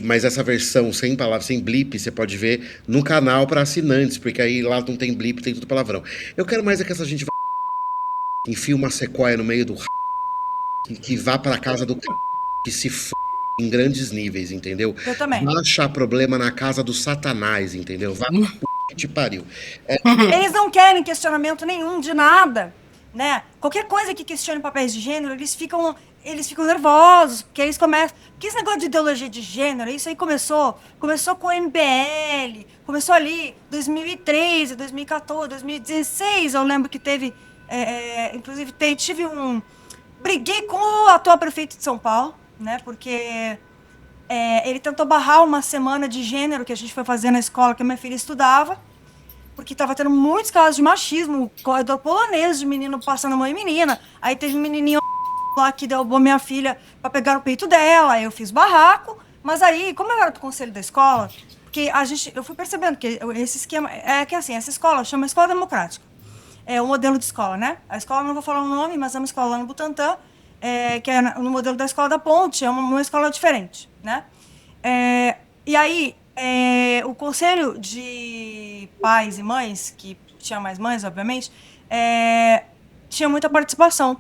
mas essa versão sem palavras, sem blip, você pode ver no canal para assinantes, porque aí lá não tem blip, tem tudo palavrão. Eu quero mais é que essa gente enfia uma sequoia no meio do que vá pra casa do que se em grandes níveis, entendeu? Eu também. Vá achar problema na casa do Satanás, entendeu? Vá que te pariu. Eles não querem questionamento nenhum de nada, né? Qualquer coisa que questione papéis de gênero, eles ficam nervosos, porque eles começam... Porque esse negócio de ideologia de gênero, isso aí começou com o MBL, começou ali 2013, 2014, 2016, eu lembro que teve... inclusive, briguei com o atual prefeito de São Paulo, né? Porque ele tentou barrar uma semana de gênero que a gente foi fazer na escola que a minha filha estudava, porque estava tendo muitos casos de machismo, corredor polonês de menino passando mãe e menina. Aí teve um menininho lá que derrubou minha filha para pegar o peito dela, aí eu fiz barraco. Mas aí, como eu era do conselho da escola, porque eu fui percebendo que esse esquema é que assim, essa escola chama Escola Democrática. É o modelo de escola, né? A escola, não vou falar o nome, mas é uma escola lá no Butantã, que é no modelo da Escola da Ponte, é uma escola diferente, né? E aí, o conselho de pais e mães, que tinha mais mães, obviamente, tinha muita participação.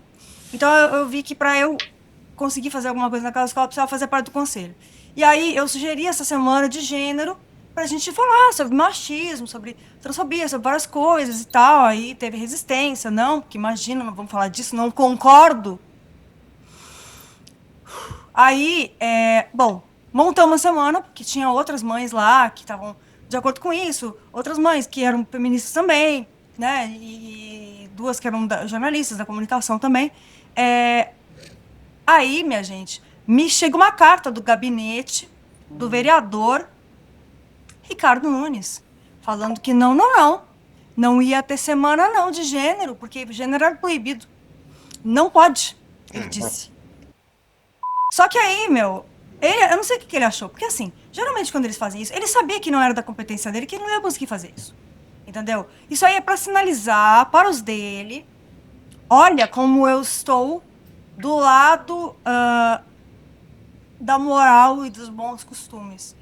Então, eu vi que para eu conseguir fazer alguma coisa naquela escola, eu precisava fazer parte do conselho. E aí, eu sugeri essa semana de gênero pra gente falar sobre machismo, sobre transfobia, sobre várias coisas e tal. Aí teve resistência, não, porque imagina, não vamos falar disso, não concordo. Aí, montamos uma semana, porque tinha outras mães lá que estavam de acordo com isso, outras mães que eram feministas também, né, e duas que eram jornalistas da comunicação também. Aí, minha gente, me chega uma carta do gabinete do vereador Ricardo Nunes, falando que não ia ter semana não de gênero, porque gênero era proibido. Não pode, ele disse. Só que aí, eu não sei o que ele achou, porque assim, geralmente quando eles fazem isso, ele sabia que não era da competência dele, que ele não ia conseguir fazer isso, entendeu? Isso aí é para sinalizar para os dele, olha como eu estou do lado da moral e dos bons costumes.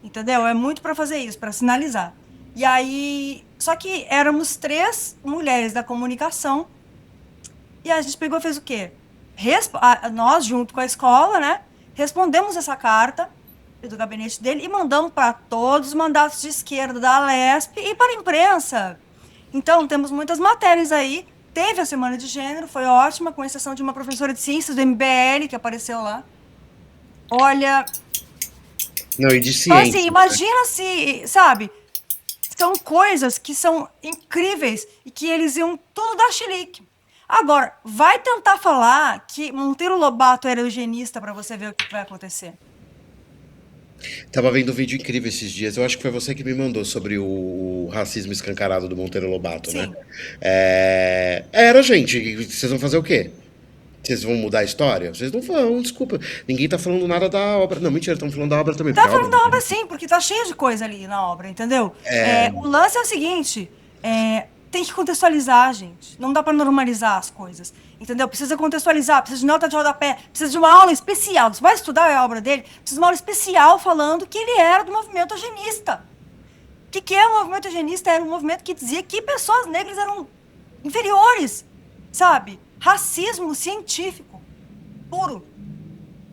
Entendeu? É muito para fazer isso, para sinalizar. E aí, só que éramos 3 mulheres da comunicação e a gente pegou e fez o quê? Nós, junto com a escola, né, respondemos essa carta do gabinete dele e mandamos para todos os mandatos de esquerda da Alesp e para a imprensa. Então, temos muitas matérias aí. Teve a Semana de Gênero, foi ótima, com exceção de uma professora de ciências do MBL que apareceu lá. Olha, Não, e de então, assim, ciência, né? imagina se, sabe, são coisas que são incríveis e que eles iam tudo dar chilique. Agora, vai tentar falar que Monteiro Lobato era eugenista pra você ver o que vai acontecer. Tava vendo um vídeo incrível esses dias. Eu acho que foi você que me mandou sobre o racismo escancarado do Monteiro Lobato, né? Sim. Era, gente. Vocês vão fazer o quê? Vocês vão mudar a história? Vocês não vão, desculpa. Ninguém tá falando nada da obra. Não, mentira, estão falando da obra também, Tá porque a falando obra. da obra sim, porque tá cheio de coisa ali na obra, entendeu? O lance é o seguinte, tem que contextualizar, gente. Não dá pra normalizar as coisas, entendeu? Precisa contextualizar, precisa de nota de rodapé, precisa de uma aula especial. Você vai estudar a obra dele, precisa de uma aula especial falando que ele era do movimento eugenista. O que é o movimento eugenista? Era um movimento que dizia que pessoas negras eram inferiores, sabe? Racismo científico, puro,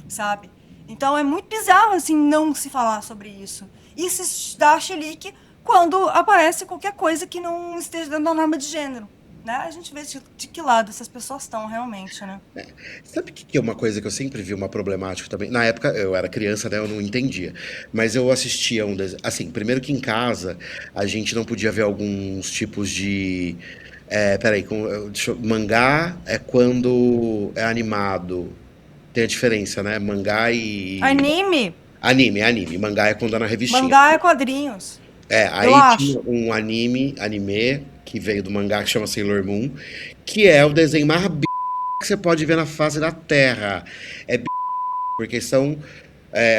sabe? Então é muito bizarro, assim, não se falar sobre isso. E se dá chilique quando aparece qualquer coisa que não esteja dentro da norma de gênero, né? A gente vê de que lado essas pessoas estão realmente, né? Sabe o que é uma coisa que eu sempre vi uma problemática também? Na época eu era criança, né? Eu não entendia. Mas eu assistia um desenho. Assim, primeiro que em casa a gente não podia ver alguns tipos de. Peraí, mangá é quando é animado. Tem a diferença, né? Mangá e. Anime, Anime. Mangá é quando é na revistinha. mangá é quadrinhos, eu Aí tinha acho. um anime, que veio do mangá que chama Sailor Moon, que é o desenho mais que você pode ver na face da Terra. É porque são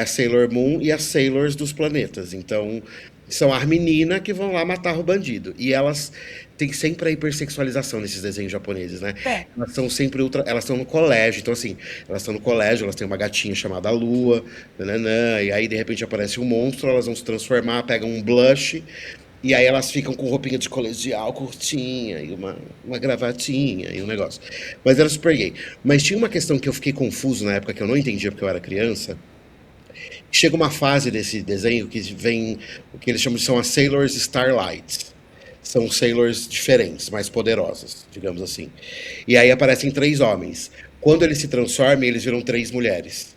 a Sailor Moon e as Sailors dos planetas. Então, são as meninas que vão lá matar o bandido. E elas têm sempre a hipersexualização nesses desenhos japoneses, né? É. Elas são sempre ultra. Elas estão no colégio. Então, assim, elas estão no colégio, elas têm uma gatinha chamada Lua, nananã, e aí de repente aparece um monstro, elas vão se transformar, pegam um blush. E aí elas ficam com roupinha de colegial curtinha e uma gravatinha e um negócio. Mas era super gay. Mas tinha uma questão que eu fiquei confuso na época que eu não entendia porque eu era criança. Chega uma fase desse desenho que vem o que eles chamam de são as Sailors Starlights. São Sailors diferentes, mais poderosas, digamos assim. E aí aparecem três homens. Quando eles se transformam, eles viram três mulheres.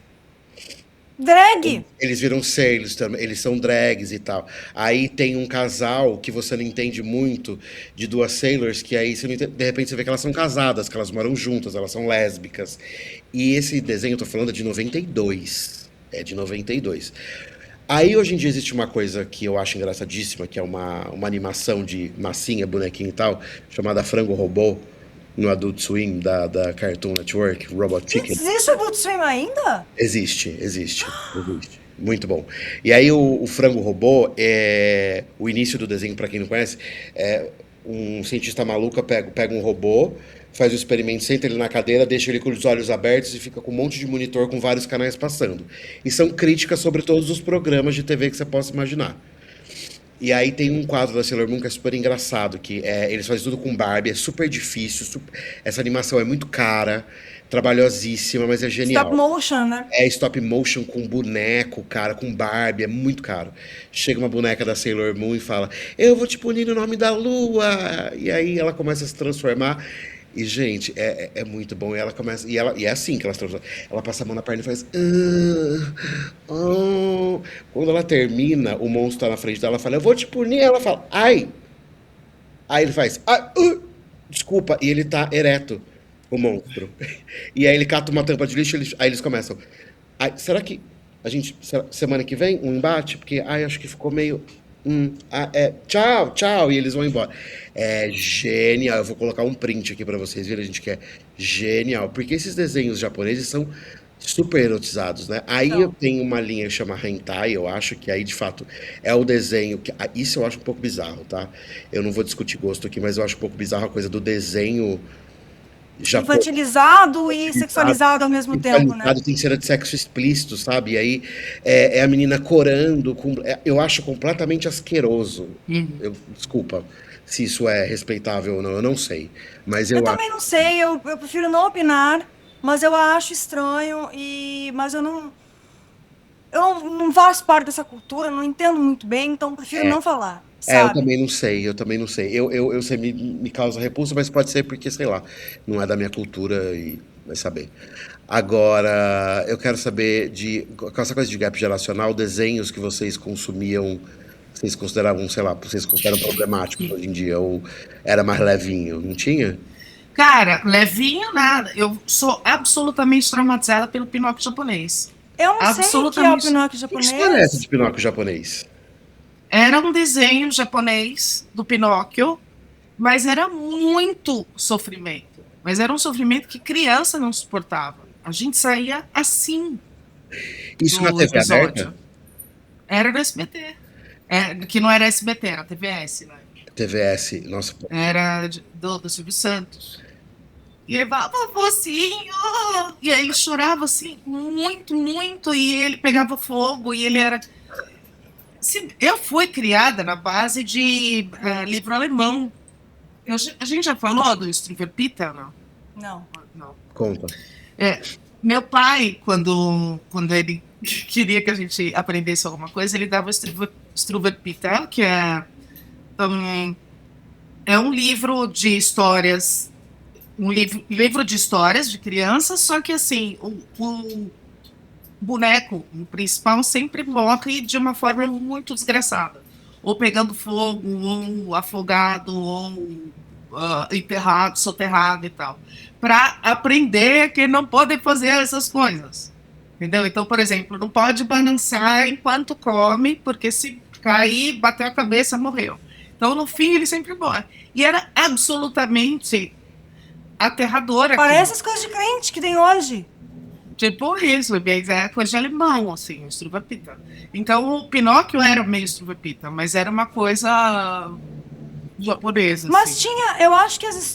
Drag! Eles viram Sailors também, eles são drags e tal. Aí tem um casal que você não entende muito, de duas Sailors, que aí você não entende, de repente você vê que elas são casadas, que elas moram juntas, elas são lésbicas. E esse desenho, eu tô falando, é de 92. É de 92. Aí hoje em dia existe uma coisa que eu acho engraçadíssima, que é uma animação de massinha, bonequinho e tal, chamada Frango Robô, no Adult Swim da Cartoon Network, Robot Chicken. Existe o Adult Swim ainda? Existe. Muito bom. E aí o Frango Robô, o início do desenho, pra quem não conhece, é um cientista maluco pega um robô, faz o experimento, senta ele na cadeira, deixa ele com os olhos abertos e fica com um monte de monitor com vários canais passando. E são críticas sobre todos os programas de TV que você possa imaginar. E aí tem um quadro da Sailor Moon que é super engraçado, que eles fazem tudo com Barbie, é super difícil, essa animação é muito cara, trabalhosíssima, mas é Stop genial. motion, né? É stop motion com boneco, cara, com Barbie, é muito caro. Chega uma boneca da Sailor Moon e fala: Eu vou te punir no nome da lua. E aí ela começa a se transformar. E, gente, é muito bom. E ela começa. E é assim que ela se transforma. Ela passa a mão na perna e faz. Oh. Quando ela termina, o monstro tá na frente dela e fala: Eu vou te punir. Ela fala: Ai. Aí ele faz. Ai, desculpa. E ele tá ereto, o monstro. E aí ele cata uma tampa de lixo, aí eles começam. Ai, será que a gente. Semana que vem, um embate? Porque, ai, acho que ficou meio. Tchau. E eles vão embora. É genial. Eu vou colocar um print aqui pra vocês verem, a gente quer. Genial. Porque esses desenhos japoneses são super erotizados, né? Aí eu Então, tenho uma linha que chama hentai, eu acho que aí de fato é o desenho que isso eu acho um pouco bizarro, tá? Eu não vou discutir gosto aqui, mas eu acho um pouco bizarro a coisa do desenho japonês. infantilizado e sexualizado ao mesmo tempo, né? Tem cena de sexo explícito, sabe? E aí é a menina corando. Eu acho completamente asqueroso. Uhum. Desculpa se isso é respeitável ou não, eu não sei. Mas Eu eu acho. também não sei, eu prefiro não opinar, mas eu acho estranho mas eu não faço parte dessa cultura, não entendo muito bem, então prefiro não falar, É, eu sabe? também não sei, eu também não sei. Eu sei, me causa repulsa, mas pode ser porque, sei lá, não é da minha cultura e vai saber. Agora, eu quero saber com essa coisa de gap geracional, desenhos que vocês consumiam, vocês consideravam, sei lá, vocês consideram problemáticos hoje em dia, ou era mais levinho, não tinha? Cara, levinho nada. Eu sou absolutamente traumatizada pelo Pinóquio japonês. Eu não sei o que é o Absolutamente. Pinóquio Que história é essa de japonês. Pinóquio japonês? Era um desenho japonês do Pinóquio, mas era muito sofrimento. Mas era um sofrimento que criança não suportava. A gente saía assim Isso na do TV aberta? episódio. Era do SBT. Que não era SBT, era TVS, né? TVS, nossa, Era do Silvio Santos. E ele falava, vozinho! E aí ele chorava assim, muito, muito. E ele pegava fogo. E ele era. Assim, eu fui criada na base de livro alemão. A gente já falou do Struver Peter, não? Não. Não. conta. É, meu pai, quando ele queria que a gente aprendesse alguma coisa, ele dava o Struver Peter, que um, é um livro de histórias, um livro de histórias de crianças, só que assim, o boneco, o principal, sempre morre de uma forma muito desgraçada. Ou pegando fogo, ou afogado, ou enterrado, soterrado e tal. Para aprender que não podem fazer essas coisas. Entendeu? Então, por exemplo, não pode balançar enquanto come, porque se cair, bater a cabeça, morreu. Então, no fim, ele sempre morre. E era absolutamente aterrador Parece aquilo. as coisas de crente que tem hoje. Tipo isso, mas é coisa de alemão, assim, estruvapita. Então o Pinóquio era meio estruvapita, mas era uma coisa japonesa, Mas assim. tinha, eu acho que essas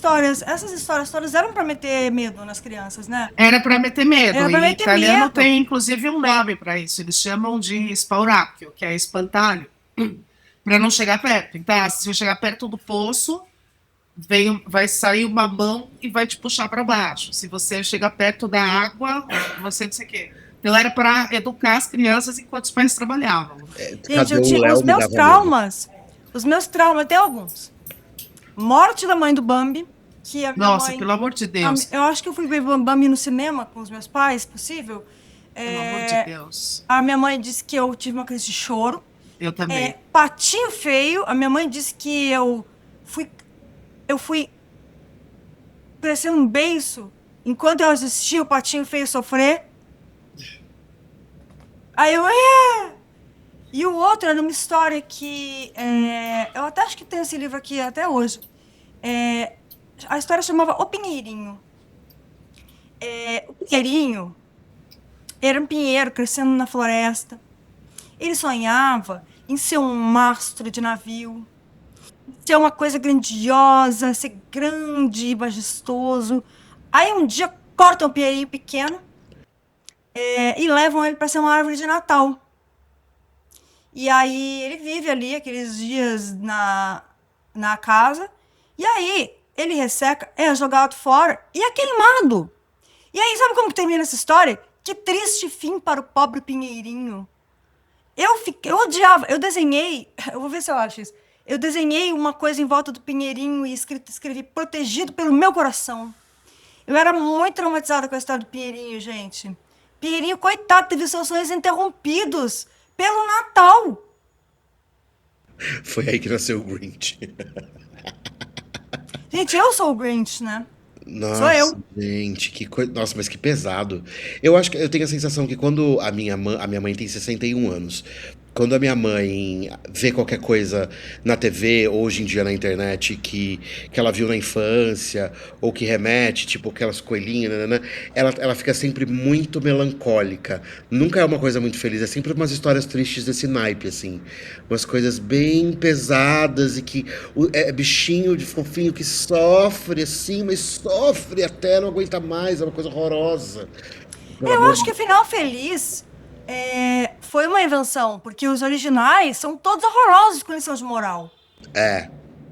histórias todas eram pra meter medo nas crianças, né? Era para meter Era medo, pra e meter italiano medo. tem inclusive um nome para isso, eles chamam de spauracchio, que é espantalho, para não chegar perto. Então, se você chegar perto do poço, vai sair uma mão e vai te puxar para baixo. Se você chegar perto da água, você não sei o quê. Então era para educar as crianças enquanto os pais trabalhavam. Gente, Cadê eu o tinha Léo? Me dava medo. os meus traumas, tem alguns. Morte da mãe do Bambi, que a minha Nossa, mãe. pelo amor de Deus. Eu acho que eu fui ver Bambi no cinema com os meus pais, possível. Pelo amor de É, Deus. a minha mãe disse que eu tive uma crise de choro. Eu também. Patinho Feio, a minha mãe disse que eu fui crescer um beiço enquanto eu assistia o Patinho Feio sofrer. Aí eu. E o outro era uma história que. Eu até acho que tem esse livro aqui até hoje. A história chamava O Pinheirinho. O Pinheirinho era um pinheiro crescendo na floresta. Ele sonhava em ser um mastro de navio, ser uma coisa grandiosa, ser grande e majestoso. Aí um dia cortam o pinheirinho pequeno e levam ele para ser uma árvore de Natal. E aí ele vive ali aqueles dias na casa. E aí ele resseca, é jogado fora e é queimado. E aí sabe como que termina essa história? Que triste fim para o pobre pinheirinho. Eu odiava, eu desenhei, eu vou ver se eu acho isso. Eu desenhei uma coisa em volta do pinheirinho e escrevi protegido pelo meu coração. Eu era muito traumatizada com a história do Pinheirinho, gente. Pinheirinho, coitado, teve seus sonhos interrompidos pelo Natal. Foi aí que nasceu o Grinch. Gente, eu sou o Grinch, né? Sou Nossa, eu. gente, que coisa. Nossa, mas que pesado. Eu acho que eu tenho a sensação que quando a minha mãe tem 61 anos. Quando a minha mãe vê qualquer coisa na TV, ou hoje em dia na internet, que ela viu na infância, ou que remete, tipo aquelas coelhinhas, né, ela fica sempre muito melancólica. Nunca é uma coisa muito feliz, é sempre umas histórias tristes desse naipe, assim. Umas coisas bem pesadas e que é bichinho de fofinho que sofre, assim, mas sofre até não aguenta mais, é uma coisa horrorosa. Pelo Eu amor acho que o final feliz foi uma invenção, porque os originais são todos horrorosos com lição de moral. É,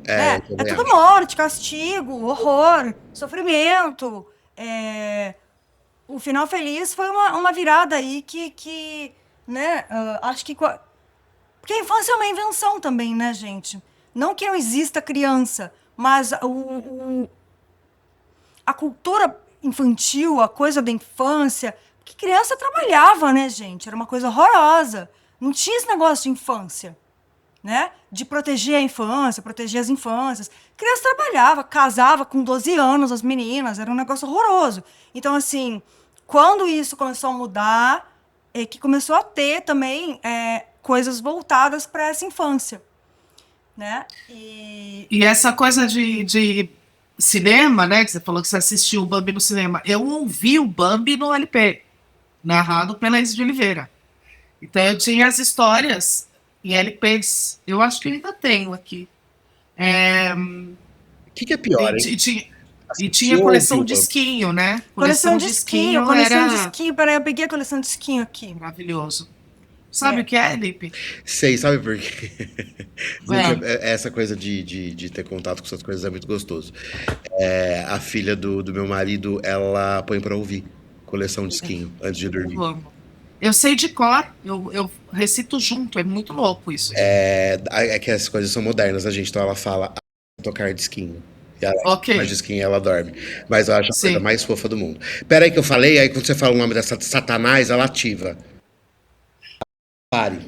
eu É também tudo acho. morte, castigo, horror, sofrimento. O final feliz foi uma virada aí que né, acho que. Porque a infância é uma invenção também, né, gente? Não que não exista criança, mas a cultura infantil, a coisa da infância, que criança trabalhava, né, gente? Era uma coisa horrorosa. Não tinha esse negócio de infância, né? De proteger a infância, proteger as infâncias. Criança trabalhava, casava com 12 anos as meninas, era um negócio horroroso. Então, assim, quando isso começou a mudar, é que começou a ter também coisas voltadas para essa infância, né? E essa coisa de cinema, né? Que você falou que você assistiu o Bambi no cinema. Eu ouvi o Bambi no LP, narrado pela Isa de Oliveira. Então eu tinha as histórias em LPs. Eu acho que eu ainda tenho aqui. O que é pior, hein? E tinha coleção disquinho, né? Coleção disquinho. Era Peraí, eu peguei a coleção disquinho aqui. maravilhoso. Sabe o que é, Lipe? Sei, sabe por quê? Gente, essa coisa de ter contato com essas coisas é muito gostoso. A filha do meu marido, ela põe pra ouvir coleção de esquinho antes de dormir. Eu amo. Eu sei de cor, eu recito junto, é muito louco isso. É que as coisas são modernas, a gente. Então ela fala tocar disquinho. E ela faz disquinho e ela dorme. Mas eu acho a coisa mais fofa do mundo. Pera aí que eu falei, aí quando você fala o nome dessa Satanás, ela ativa. Pare.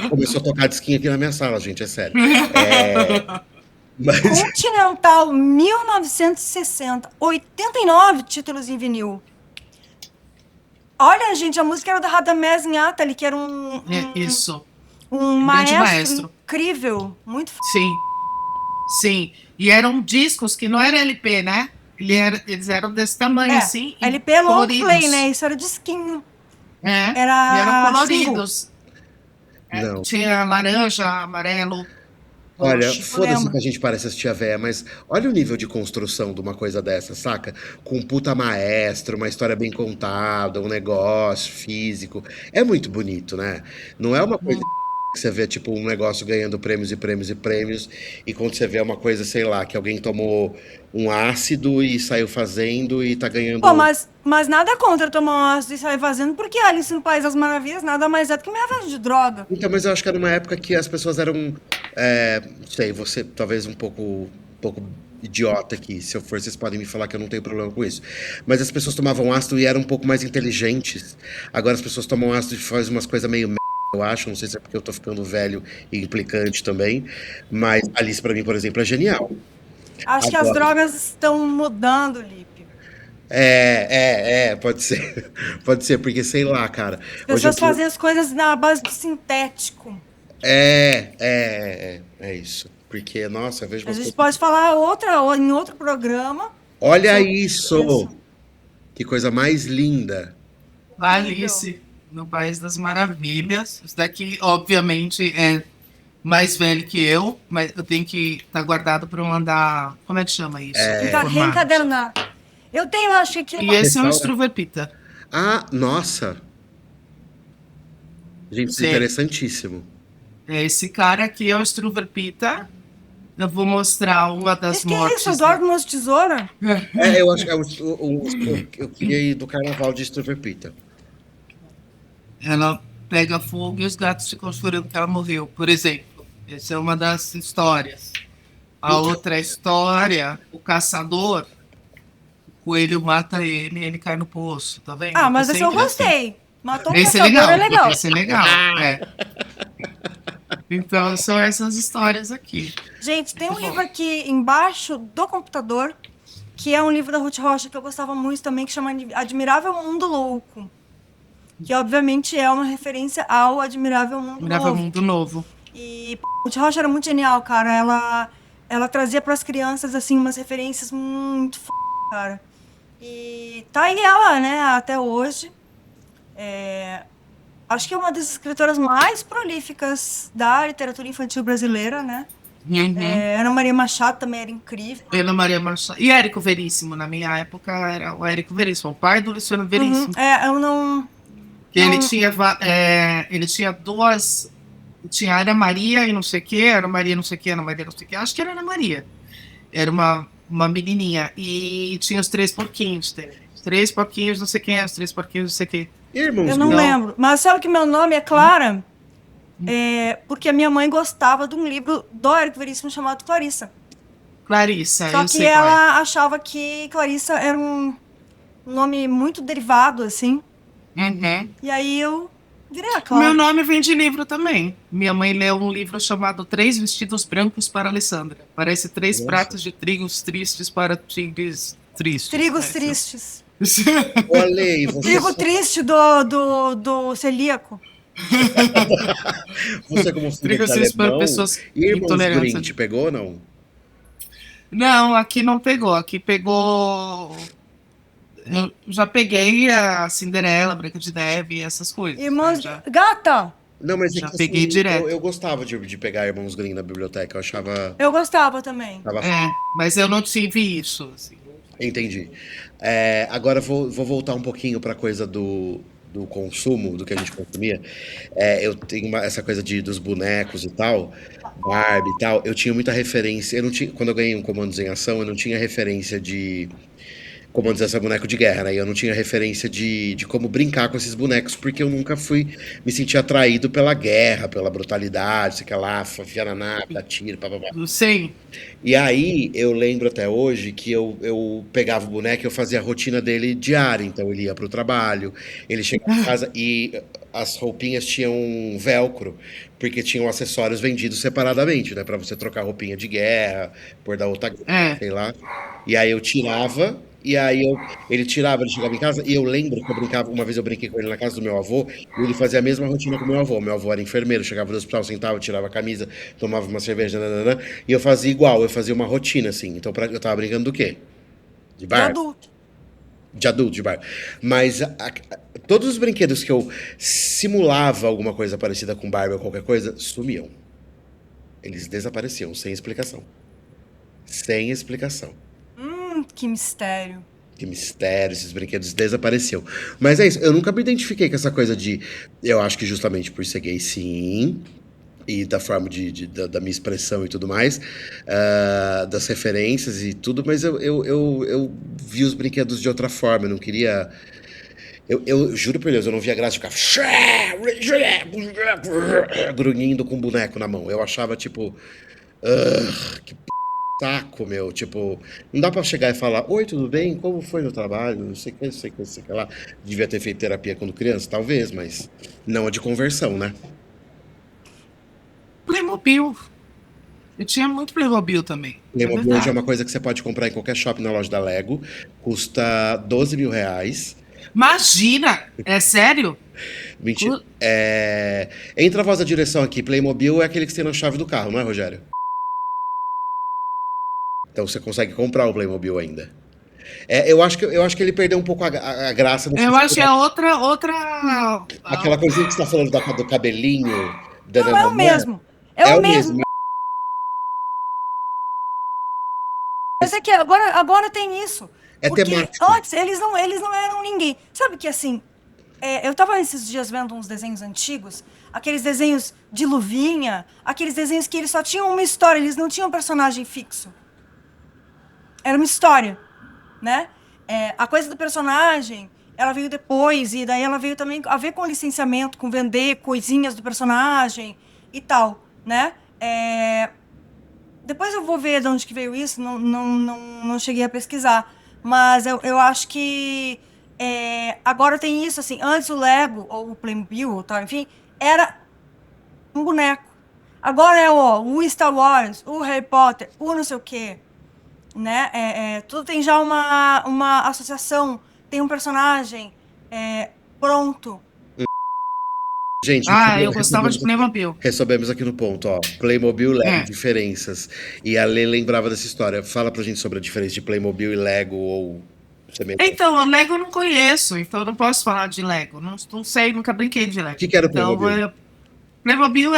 Começou a tocar disquinho aqui na minha sala, gente, é sério. Continental 1960, 89 títulos em vinil. Olha, gente, a música era da Radamés Nathalie, que era um maestro incrível, muito Sim. E eram discos que não era LP, né? Eles eram desse tamanho, assim. LP long play, né? Isso era disquinho. E eram coloridos. Não. Tinha laranja, amarelo. Olha, roxo. foda-se que a gente parece as tia véia, mas olha o nível de construção de uma coisa dessa, saca? Com um puta maestro, uma história bem contada, um negócio físico. É muito bonito, né? Não é uma coisa que você vê, tipo, um negócio ganhando prêmios e prêmios e prêmios, e quando você vê uma coisa, sei lá, que alguém tomou um ácido e saiu fazendo e tá ganhando. Pô, mas nada contra tomar um ácido e sair fazendo, porque Alice no País das Maravilhas nada mais é do que meia dose de droga. Então, mas eu acho que era uma época que as pessoas eram, não sei, você talvez um pouco idiota aqui, se eu for, vocês podem me falar que eu não tenho problema com isso. Mas as pessoas tomavam ácido e eram um pouco mais inteligentes. Agora as pessoas tomam ácido e fazem umas coisas meio eu acho, não sei se é porque eu tô ficando velho e implicante também, mas Alice pra mim, por exemplo, é genial. Acho que as drogas estão mudando, Lipe. Pode ser. Pode ser, porque sei lá, cara. As pessoas fazem as coisas na base do sintético. É isso. Porque, nossa, eu vejo A gente pode falar em outro programa. Olha isso! Que coisa mais linda. Alice no País das Maravilhas. Isso daqui, obviamente, é mais velho que eu, mas eu tenho que estar guardado para eu andar. Como é que chama isso? Reencadernar. Eu tenho, acho que. E esse é um Struwelpeter. Ah, nossa! Gente, isso é interessantíssimo. Esse cara aqui é o Struwelpeter. Eu vou mostrar uma das mortes. Que é isso? Eduardo Mãos de Tesoura? Eu acho que é eu queria ir do carnaval de Struwelpeter. Ela pega fogo e os gatos ficam chorando que ela morreu, por exemplo. Essa é uma das histórias. A outra história, o caçador, o coelho mata ele e ele cai no poço, tá vendo? Ah, mas esse eu gostei. Matou um esse caçador, é legal. Esse é legal, Então, são essas histórias aqui. Gente, tem um livro aqui embaixo do computador, que é um livro da Ruth Rocha, que eu gostava muito também, que chama Admirável Mundo Louco. Que, obviamente, é uma referência ao Admirável Mundo Novo. E Ruth Rocha era muito genial, cara. Ela trazia para as crianças, assim, umas referências muito cara. E tá aí ela, né, até hoje. Acho que é uma das escritoras mais prolíficas da literatura infantil brasileira, né? Ana Maria Machado também era incrível. Ana Maria Machado. E Érico Veríssimo, na minha época, era o Érico Veríssimo, o pai do Luciano Veríssimo. Eu não... Que ele tinha duas... Tinha Ana Maria e não sei o que, Ana Maria não sei o que, Ana Maria não sei o que. Acho que era Ana Maria. Era uma menininha. E tinha os 3 porquinhos dele. 3 porquinhos, não sei quem é, os 3 porquinhos, não sei o que. Eu não lembro. Mas sabe que meu nome é Clara? porque a minha mãe gostava de um livro do Érico Veríssimo chamado Clarissa. Clarissa, Só eu que sei qual é. ela achava que Clarissa era um nome muito derivado, assim. Uhum. E aí eu virei a O meu Clara. nome vem de livro também. Minha mãe leu um livro chamado Três Vestidos Brancos para Alessandra. Parece três Nossa. pratos de trigos tristes para tigres tristes. Trigos É, tristes. Olha aí, você, Trigo triste do celíaco. você como filha Trigos de tristes para alemão, pessoas e Irmãos intolerantes. Grimm, te pegou ou não? Não, aqui não pegou. Aqui pegou. Eu já peguei a Cinderela, Branca de Neve, essas coisas. Irmãos. Né? Já, Gata! Não, mas é já que peguei assim, direto. eu gostava de pegar Irmãos Grimm na biblioteca, eu achava... Eu gostava também. Tava... Mas eu não tive isso. Assim. Entendi. Agora vou voltar um pouquinho para a coisa do consumo, do que a gente consumia. Eu tenho essa coisa dos bonecos e tal, Barbie e tal. Eu tinha muita referência. Eu não tinha, quando eu ganhei um Comandos em Ação, eu não tinha referência de Comandos em Ação boneco de guerra, né? Eu não tinha referência de como brincar com esses bonecos, porque eu nunca me senti atraído pela guerra, pela brutalidade, sei lá, enfia na nada, tiro, papapá. Sei. E aí, eu lembro até hoje que eu pegava o boneco e eu fazia a rotina dele diária. Então, ele ia pro trabalho, ele chegava em casa e as roupinhas tinham um velcro, porque tinham acessórios vendidos separadamente, né? Pra você trocar roupinha de guerra, por da outra guerra, sei lá. E aí eu tirava, e aí ele tirava, ele chegava em casa, e eu lembro que eu brincava, uma vez eu brinquei com ele na casa do meu avô, e ele fazia a mesma rotina com o meu avô. Meu avô era enfermeiro, chegava do hospital, sentava, tirava a camisa, tomava uma cerveja, nananã, e eu fazia igual, eu fazia uma rotina, assim. Então eu tava brincando do quê? De De bar? adulto. De adulto, de bar. Mas todos os brinquedos que eu simulava alguma coisa parecida com Barbie ou qualquer coisa, sumiam. Eles desapareciam, sem explicação. Sem explicação. Que mistério. Que mistério, esses brinquedos desapareciam. Mas é isso, eu nunca me identifiquei com essa coisa de. Eu acho que justamente por ser gay, sim. E da forma da minha expressão e tudo mais, das referências e tudo, mas eu vi os brinquedos de outra forma, eu não queria. Eu juro por Deus, eu não via graça de ficar grunhindo com um boneco na mão. Eu achava tipo. Que saco, meu. Tipo, não dá pra chegar e falar: Oi, tudo bem? Como foi no trabalho? Não sei o que, não sei o que, não sei o que lá. Devia ter feito terapia quando criança, talvez, mas não a de conversão, né? Playmobil. Eu tinha muito Playmobil também. Playmobil hoje é uma coisa que você pode comprar em qualquer shopping na loja da Lego. Custa 12 mil reais. Imagina! É sério? Mentira. Entra a voz da direção aqui. Playmobil é aquele que você tem na chave do carro, não é, Rogério? Então você consegue comprar o Playmobil ainda. Eu acho que ele perdeu um pouco a graça. Eu acho que é outra. Aquela coisinha que você tá falando do cabelinho. Não, é o mesmo. É o mesmo. Mas é que agora tem isso. Porque temático. antes eles não eram ninguém. Sabe que assim, eu tava esses dias vendo uns desenhos antigos, aqueles desenhos de luvinha, aqueles desenhos que eles só tinham uma história, eles não tinham um personagem fixo. Era uma história, né? A coisa do personagem, ela veio depois, e daí ela veio também a ver com licenciamento, com vender coisinhas do personagem e tal, né? Depois eu vou ver de onde que veio isso, não cheguei a pesquisar. Mas eu acho que agora tem isso, assim, antes o Lego, ou o Playmobil, ou tal, enfim, era um boneco. Agora é o Star Wars, o Harry Potter, o não sei o quê, né? Tudo tem já uma associação, tem um personagem pronto. Gente, eu gostava de Playmobil. Recebemos aqui no ponto, ó. Playmobil e Lego, diferenças. E a Lê lembrava dessa história. Fala pra gente sobre a diferença de Playmobil e Lego, ou... Então, o Lego eu não conheço, então eu não posso falar de Lego. Não sei, nunca brinquei de Lego. O que era o Playmobil? Então, Playmobil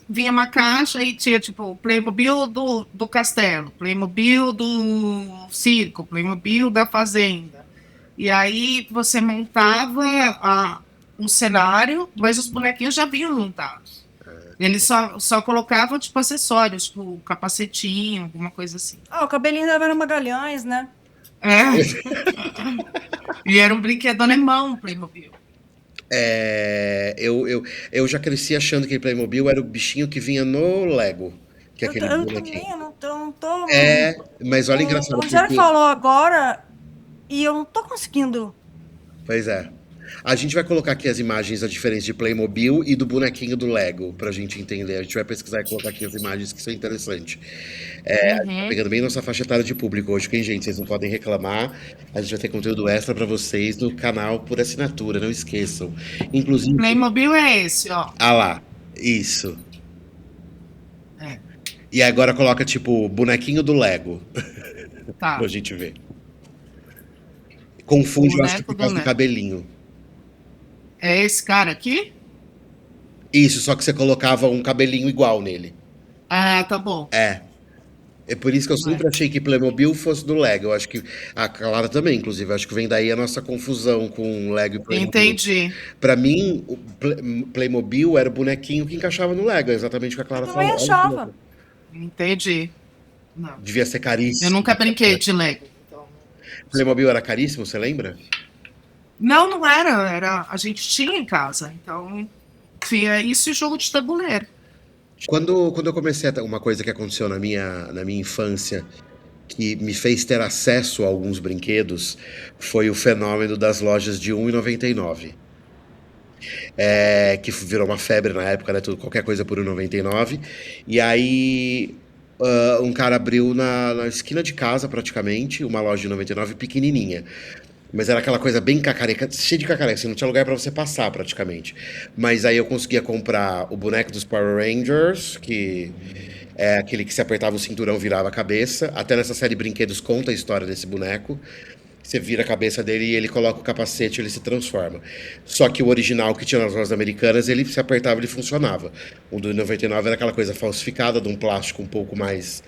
vinha uma caixa e tinha, tipo, Playmobil do castelo, Playmobil do circo, Playmobil da fazenda. E aí você montava um cenário, mas os bonequinhos já vinham montados. Eles só colocavam, tipo, acessórios, tipo, capacetinho, alguma coisa assim. O cabelinho da Vera Magalhães, né? E era um brinquedo alemão, Playmobil. Eu já cresci achando que Playmobil era o bichinho que vinha no Lego, que é aquele Eu também, bonequinho. eu não tô. Mas olha engraçado, O Rogério porque. falou agora e eu não tô conseguindo. Pois é. A gente vai colocar aqui as imagens da diferença de Playmobil e do bonequinho do Lego, pra gente entender. A gente vai pesquisar e colocar aqui as imagens que são interessantes. A gente tá Uhum. pegando bem nossa faixa etária de público hoje, porque, gente, vocês não podem reclamar. A gente vai ter conteúdo extra pra vocês no canal por assinatura, não esqueçam. Inclusive, Playmobil é esse, ó. ah lá, isso. É, E agora coloca, tipo, bonequinho do Lego, pra tá. gente ver. O Confunde, eu acho que boneco por do causa do Lego. cabelinho. É esse cara aqui? Isso, só que você colocava um cabelinho igual nele. Ah, tá bom. É. É por isso que eu É. sempre achei que Playmobil fosse do Lego. Eu acho que a Clara também, inclusive. Eu acho que vem daí a nossa confusão com Lego e Playmobil. Entendi. Pra mim, o Playmobil era o bonequinho que encaixava no Lego, é exatamente o que a Eu Clara também falou. Olha que achava. louco. Entendi. Não. Devia ser Eu caríssimo. nunca brinquei de Lego. Então, não sei. Playmobil era caríssimo, você lembra? Não, não era. Era. A gente tinha em casa. Então, tinha isso e jogo de tabuleiro. Quando eu comecei uma coisa que aconteceu na minha infância, que me fez ter acesso a alguns brinquedos, foi o fenômeno das lojas de R$ 1,99. Que virou uma febre na época, né? Qualquer coisa por R$ 1,99. E aí, um cara abriu na esquina de casa, praticamente, uma loja de 99 pequenininha. Mas era aquela coisa bem cacareca, cheia de cacareca, assim, não tinha lugar pra você passar, praticamente. Mas aí eu conseguia comprar o boneco dos Power Rangers, que é aquele que se apertava o cinturão virava a cabeça. Até nessa série Brinquedos conta a história desse boneco. Você vira a cabeça dele e ele coloca o capacete, ele se transforma. Só que o original que tinha nas lojas americanas, ele se apertava, ele funcionava. O do 99 era aquela coisa falsificada, de um plástico um pouco mais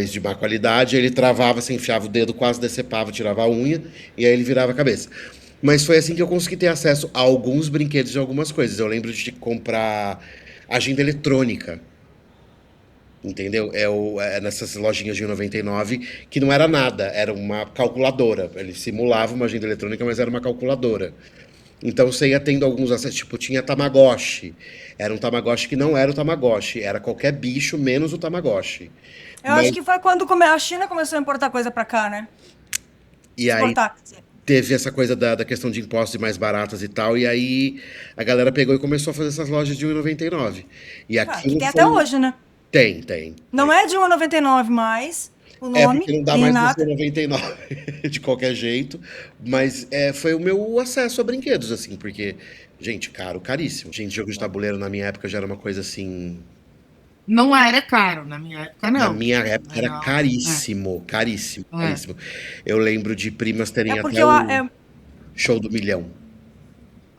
de má qualidade. Ele travava, você enfiava o dedo, quase decepava, tirava a unha e aí ele virava a cabeça. Mas foi assim que eu consegui ter acesso a alguns brinquedos e algumas coisas. Eu lembro de comprar agenda eletrônica. Entendeu? Nessas lojinhas de 99 que não era nada, era uma calculadora. Ele simulava uma agenda eletrônica, mas era uma calculadora. Então você ia tendo alguns acessos, tipo, tinha Tamagotchi. Era um Tamagotchi que não era o Tamagotchi, era qualquer bicho menos o Tamagotchi. Eu acho Mas, que foi quando a China começou a importar coisa pra cá, né? e aí Exportar, quer dizer. teve essa coisa da questão de impostos mais baratas e tal, e aí a galera pegou e começou a fazer essas lojas de 1,99. E Ah, que aquilo tem foi. até hoje, né? Tem. Não é de 1,99 mais o É, nome, porque não dá nem mais pra ser nada. 99 de qualquer jeito, mas foi o meu acesso a brinquedos, assim, porque, gente, caro, caríssimo. Gente, jogo de tabuleiro na minha época já era uma coisa assim. Não era caro, na minha época, Na não. minha época era Era. caríssimo, caríssimo, É. caríssimo. Eu lembro de primas É terem porque até eu, o show do milhão,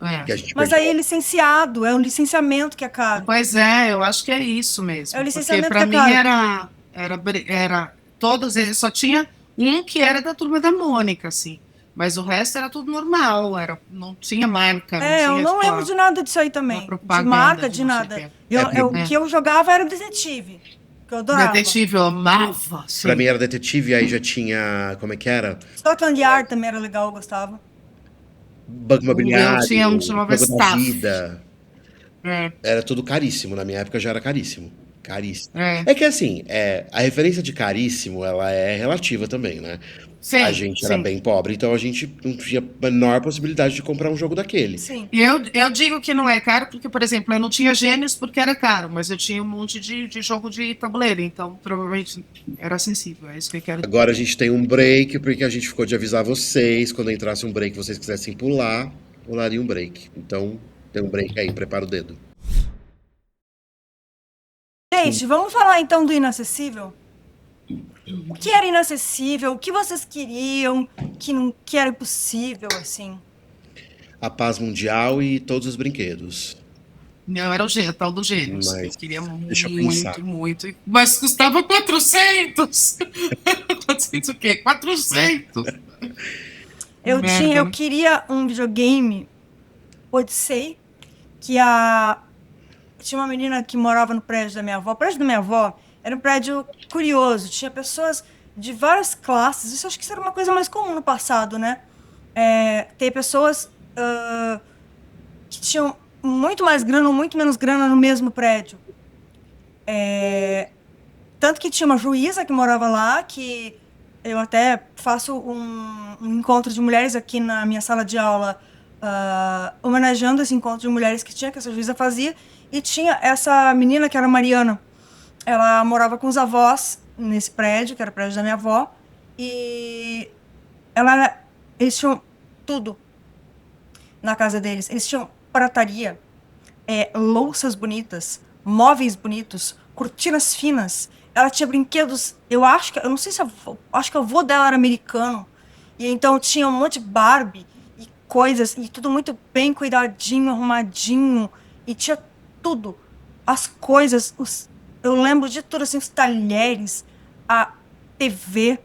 É. que a gente mas perdia. aí é licenciado, é um licenciamento que é caro. Pois é, eu acho que é isso É o mesmo. Porque licenciamento que para é mim caro. era todos eles só tinha um que era da Turma da Mônica, assim. Mas o resto era tudo normal, não tinha marca, não É, eu tinha não tipo lembro de nada disso aí uma também. De propaganda marca, de de não sei o nada. quê. O É. que eu jogava era o detetive, que eu adorava. Detetive, eu amava, Pra mim sim. era detetive, aí já tinha, como é que era? Scotland Yard também era legal, eu gostava. Banco Eu tinha um que Imobiliário, chamava Jogo da Staff. Vida. É, Era tudo caríssimo, na minha época já era caríssimo. Caríssimo. é. É que assim, a referência de caríssimo, ela é relativa também, né? A Sim, gente era sim. bem pobre, então a gente não tinha a menor possibilidade de comprar um jogo daquele. Sim. E eu digo que não é caro porque, por exemplo, eu não tinha Gênios porque era caro, mas eu tinha um monte de jogo de tabuleiro, então provavelmente era acessível, é isso que eu quero dizer. Agora a gente tem um break, porque a gente ficou de avisar vocês, quando entrasse um break, vocês quisessem pular, pularia um break. Então, tem um break aí, prepara o dedo. Gente, vamos falar então do inacessível? O que era inacessível? O que vocês queriam que era impossível, assim? A paz mundial e todos os brinquedos. Não, era o tal do Gênios, que eu Mas, queria deixa eu pensar. muito, mas custava 400! 400 o quê? 400! Eu Merda, né? queria um videogame Odyssey, tinha uma menina que morava no prédio da minha avó. O prédio da minha avó era um prédio curioso, tinha pessoas de várias classes. Isso acho que isso era uma coisa mais comum no passado, né? Ter pessoas que tinham muito mais grana ou muito menos grana no mesmo prédio. Tanto que tinha uma juíza que morava lá, que eu até faço um encontro de mulheres aqui na minha sala de aula, homenageando esse encontro de mulheres que tinha, que essa juíza fazia. E tinha essa menina que era Mariana. Ela morava com os avós nesse prédio, que era o prédio da minha avó. E eles tinham tudo na casa deles. Eles tinham prataria, louças bonitas, móveis bonitos, cortinas finas. Ela tinha brinquedos. Eu não sei se acho que o avô dela era americano. E então tinha um monte de Barbie e coisas, e tudo muito bem cuidadinho, arrumadinho. E tinha tudo. As coisas, eu lembro de tudo, assim, os talheres, a TV,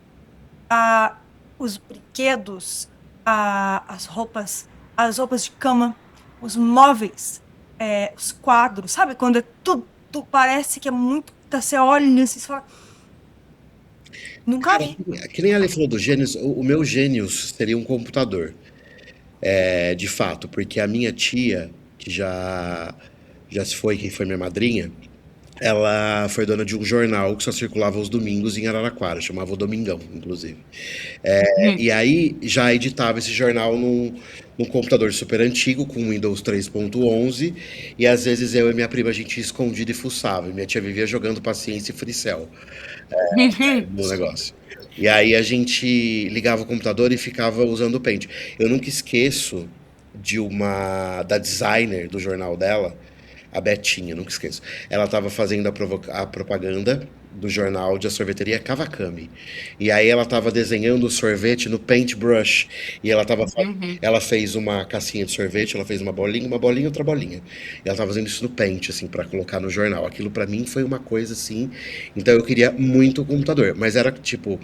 os brinquedos, as roupas de cama, os móveis, os quadros, sabe? Quando tudo parece que é muito. Você olha assim e fala. Nunca vi. Que nem a Ale falou do gênios, o meu gênios seria um computador. De fato, porque a minha tia, que já se foi, quem foi minha madrinha, ela foi dona de um jornal que só circulava aos domingos em Araraquara, chamava o Domingão, inclusive. E aí já editava esse jornal num computador super antigo, com Windows 3.11, e às vezes eu e minha prima a gente ia escondido e fuçava, e minha tia vivia jogando paciência e Fricel no negócio. E aí a gente ligava o computador e ficava usando o Paint. Eu nunca esqueço da designer do jornal dela, a Betinha, nunca esqueço. Ela estava fazendo a propaganda do jornal de a sorveteria Kawakami. E aí ela estava desenhando o sorvete no paintbrush. E ela fez uma cassinha de sorvete, ela fez uma bolinha, outra bolinha. E ela estava fazendo isso no paint, assim, para colocar no jornal. Aquilo para mim foi uma coisa assim. Então eu queria muito o computador. Mas era tipo.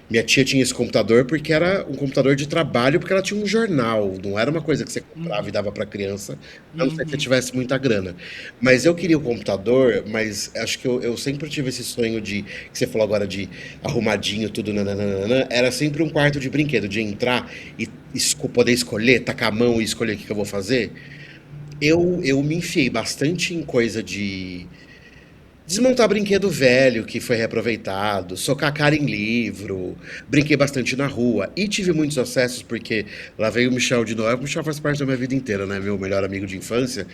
Minha tia tinha esse computador porque era um computador de trabalho, porque ela tinha um jornal, não era uma coisa que você comprava e dava para criança, a não ser que você tivesse muita grana. Mas eu queria o computador, mas acho que eu sempre tive esse sonho que você falou agora de arrumadinho, tudo, nananana, era sempre um quarto de brinquedo, de entrar e poder escolher, tacar a mão e escolher o que eu vou fazer. Eu me enfiei bastante em coisa de desmontar brinquedo velho que foi reaproveitado, socar a cara em livro, brinquei bastante na rua e tive muitos acessos porque lá veio o Michel de novo. O Michel faz parte da minha vida inteira, né? Meu melhor amigo de infância.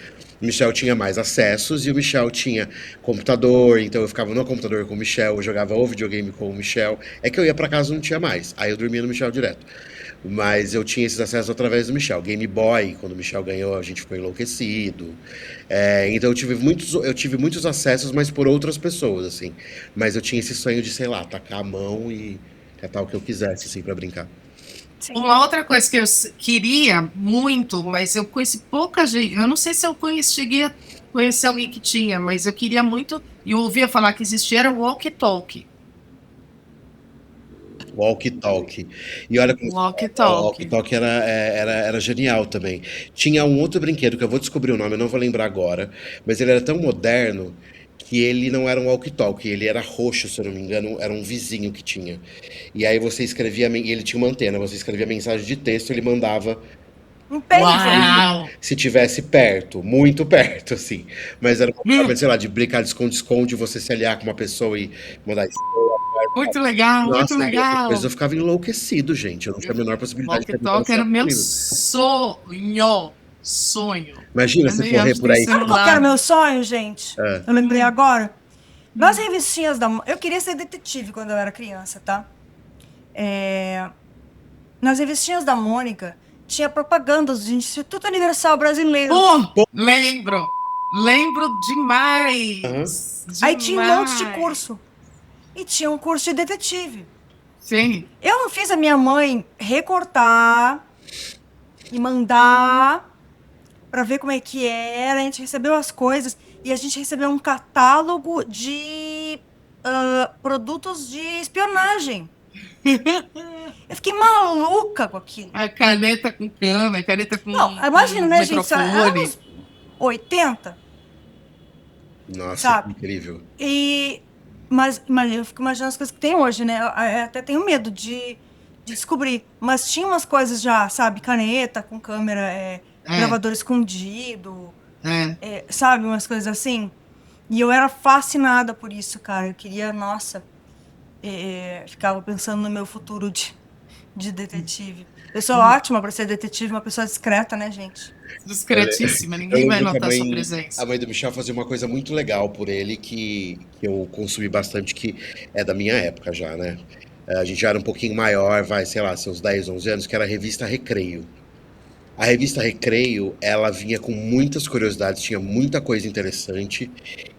O Michel tinha mais acessos e o Michel tinha computador, então eu ficava no computador com o Michel, eu jogava ou videogame com o Michel. É que eu ia pra casa e não tinha mais, aí eu dormia no Michel direto. Mas eu tinha esses acessos através do Michel. Game Boy, quando o Michel ganhou, a gente ficou enlouquecido. Então eu tive muitos acessos, mas por outras pessoas, assim. Mas eu tinha esse sonho de, sei lá, tacar a mão e catar o que eu quisesse, assim, pra brincar. Sim. Uma outra coisa que eu queria muito, mas eu conheci pouca gente. Eu não sei se eu cheguei a conhecer alguém que tinha, mas eu queria muito. E eu ouvia falar que existia era o walkie-talkie. Walkie-talkie. E olha como o Walkie-talkie. walkie-talkie era genial também. Tinha um outro brinquedo que eu vou descobrir o nome, eu não vou lembrar agora, mas ele era tão moderno que ele não era um walkie-talkie, ele era roxo, se eu não me engano, era um vizinho que tinha. E aí você escrevia, e ele tinha uma antena, você escrevia mensagem de texto, ele mandava Um pager. Uau! se tivesse perto, muito perto, assim. Mas era uma forma, sei lá, de brincar de esconde-esconde, você se aliar com uma pessoa e mandar. Muito legal, muito Nossa, legal. depois eu ficava enlouquecido, gente. Eu não tinha a menor possibilidade de ter Walkie-talkie era meu comigo. sonho. Imagina Eu você nem correr acho por que aí. tem Sabe qual que era o meu sonho, gente? É. Eu lembrei agora. Nas revistinhas eu queria ser detetive quando eu era criança, tá? Nas revistinhas da Mônica, tinha propagandas do Instituto Universal Brasileiro. Lembro demais. Aí tinha um monte de Demais. curso. E tinha um curso de detetive. Sim. Eu não fiz a minha mãe recortar e mandar pra ver como é que era. A gente recebeu as coisas e a gente recebeu um catálogo de produtos de espionagem. Eu fiquei maluca com aquilo. A caneta com câmera, caneta com Não, imagina, né, gente? microfone. Anos 80. Nossa, Sabe? que incrível. Mas eu fico imaginando as coisas que tem hoje, né? Eu até tenho medo de descobrir. Mas tinha umas coisas já, sabe? Caneta com câmera, É, gravador escondido, é. sabe, umas coisas assim. E eu era fascinada por isso, cara. Eu queria, nossa, ficava pensando no meu futuro de detetive. Eu sou ótima para ser detetive, uma pessoa discreta, né, gente? Eu, le- Discretíssima, eu ninguém vai lembro que notar sua a presença. mãe do Michel fazia uma coisa muito legal por ele que eu consumi bastante, que é da minha época já, né? A gente já era um pouquinho maior, vai, sei lá, seus 10, 11 anos, que era a revista Recreio. A revista Recreio, ela vinha com muitas curiosidades, tinha muita coisa interessante.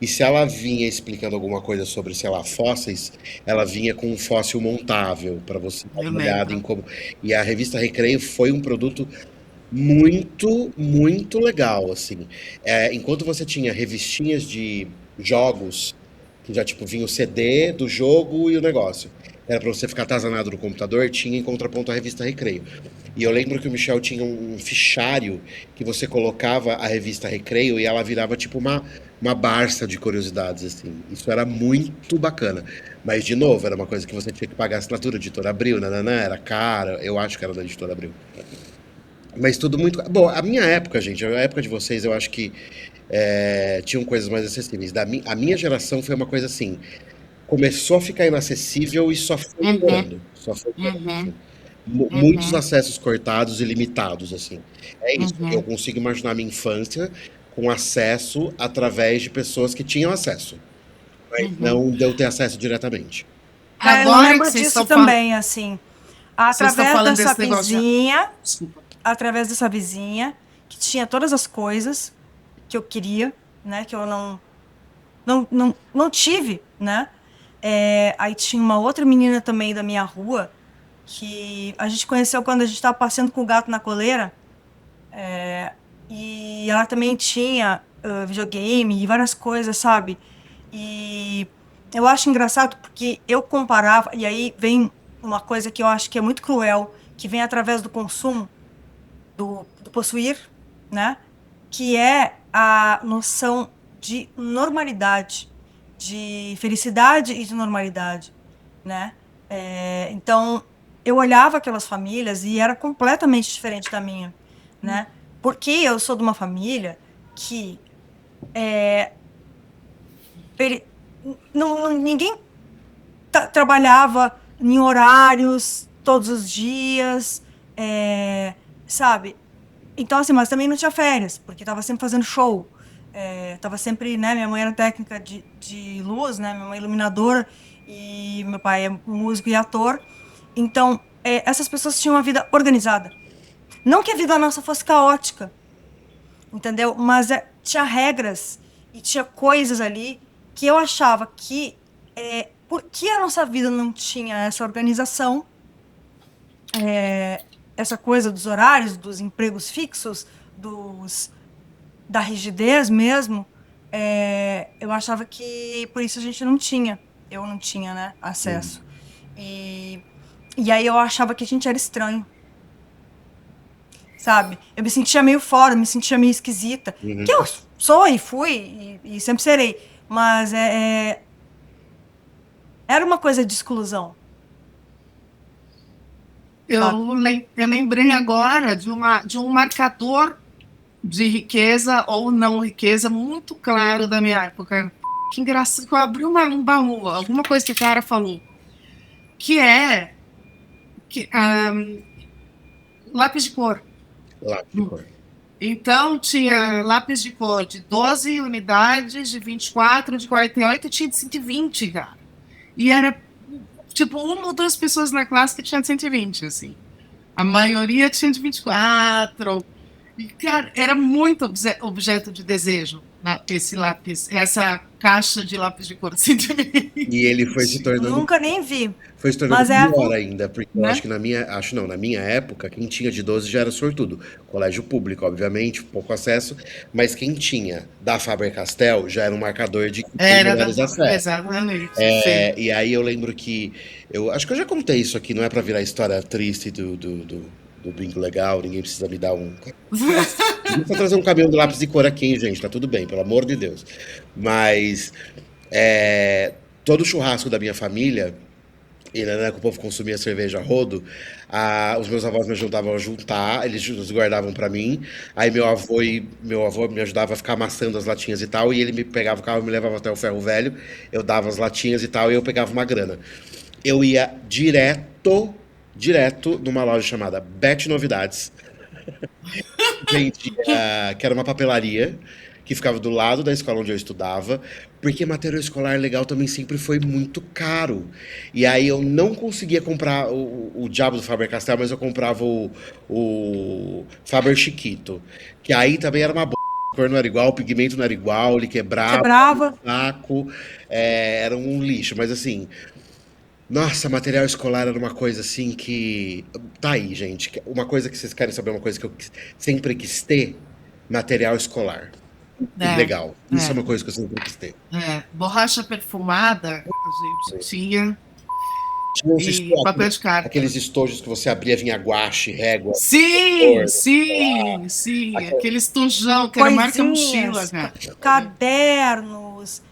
E se ela vinha explicando alguma coisa sobre, sei lá, fósseis, ela vinha com um fóssil montável para você dar Eu uma olhada em lembro. como. E a revista Recreio foi um produto muito, muito legal, assim. Enquanto você tinha revistinhas de jogos, que já, tipo, vinha o CD do jogo e o negócio. Era pra você ficar atazanado no computador, tinha em contraponto a revista Recreio. E eu lembro que o Michel tinha um fichário que você colocava a revista Recreio e ela virava tipo uma Barça de curiosidades, assim. Isso era muito bacana. Mas, de novo, era uma coisa que você tinha que pagar a assinatura, editora Abril, nananã, era cara, eu acho que era da editora Abril. Mas tudo muito. Bom, a minha época, gente, a época de vocês, eu acho que tinham coisas mais acessíveis. A minha geração foi uma coisa assim. Começou a ficar inacessível e só foi Uhum, piorando. Só foi piorando, assim. uhum, Muitos uhum, acessos cortados e limitados, assim. É isso. Eu uhum, consigo imaginar minha infância com acesso através de pessoas que tinham acesso, mas uhum. não de eu ter acesso diretamente. Eu Agora que lembro vocês disso estão falando, também, assim. vocês estão Através falando dessa desse negócio de. vizinha, Desculpa. através dessa vizinha, que tinha todas as coisas que eu queria, né? Que eu não tive, né? Aí tinha uma outra menina também da minha rua, que a gente conheceu quando a gente estava passeando com o gato na coleira. E ela também tinha videogame e várias coisas, sabe? E eu acho engraçado porque eu comparava, e aí vem uma coisa que eu acho que é muito cruel, que vem através do consumo, do possuir, né? Que é a noção de normalidade, de felicidade e de normalidade, né? Então, eu olhava aquelas famílias e era completamente diferente da minha, né? Porque eu sou de uma família que peri- ninguém trabalhava em horários todos os dias, sabe? Então, assim, mas também não tinha férias, porque tava sempre fazendo show. Tava sempre, né? Minha mãe era técnica de luz, né? Minha mãe é iluminadora e meu pai é músico e ator. Então, essas pessoas tinham uma vida organizada. Não que a vida nossa fosse caótica, entendeu? Mas tinha regras e tinha coisas ali que eu achava que por que a nossa vida não tinha essa organização, essa coisa dos horários, dos empregos fixos, da rigidez mesmo, eu achava que por isso a gente não tinha, eu não tinha, né, acesso. E, e aí eu achava que a gente era estranho, sabe? Eu me sentia meio fora, me sentia meio esquisita. Que Uhum. eu sou e fui e sempre serei. Mas era uma coisa de exclusão, sabe? Eu lembrei agora de um marcador de riqueza ou não riqueza muito claro da minha época. Que engraçado que eu abri um baú, alguma coisa que o cara falou, que é que, lápis de cor. Lápis de cor. Então, tinha lápis de cor de 12 unidades, de 24, de 48 e tinha de 120, cara. E era, tipo, uma ou duas pessoas na classe que tinha de 120, assim. A maioria tinha de 24. E, cara, era muito objeto de desejo, né, esse lápis, essa caixa de lápis de cor de E ele foi se 120. tornando Nunca nem vi. Foi se tornando Mas é pior ainda, porque eu acho Né? que na minha época, quem tinha de 12 já era sortudo. Colégio público, obviamente, pouco acesso, mas quem tinha da Faber-Castell já era um marcador de que tinha Era melhores acessos. exatamente, sim. E aí eu lembro que, eu acho que eu já contei isso aqui, não é pra virar história triste do Bingo Legal, ninguém precisa me dar um. Não precisa trazer um caminhão de lápis de cor aqui, hein, gente, tá tudo bem, pelo amor de Deus. Mas, todo churrasco da minha família e né, que o povo consumia cerveja a rodo, os meus avós me ajudavam a juntar, eles guardavam pra mim, aí meu avô me ajudava a ficar amassando as latinhas e tal, e ele me pegava o carro e me levava até o ferro velho, eu dava as latinhas e tal, e eu pegava uma grana. Eu ia direto numa loja chamada Bet Novidades, vendia, que era uma papelaria que ficava do lado da escola onde eu estudava, porque material escolar legal também sempre foi muito caro. E aí eu não conseguia comprar o diabo do Faber-Castell, mas eu comprava o Faber Chiquito, que aí também era uma bosta. A cor não era igual, o pigmento não era igual, ele quebrava, Quebrava. o saco, era um lixo. Mas assim, nossa, material escolar era uma coisa assim que. Tá aí, gente. Uma coisa que vocês querem saber, uma coisa que eu sempre quis ter: material escolar. É, Legal. Isso é é, uma coisa que eu sempre quis ter. Borracha perfumada, a gente tinha, Tinha uns e papel de carta. aqueles estojos que você abria, vinha guache, régua, Sim, cor, sim, sim. aquela- Aquele estojão que era marca mochila, Coisinhas, cara. cadernos,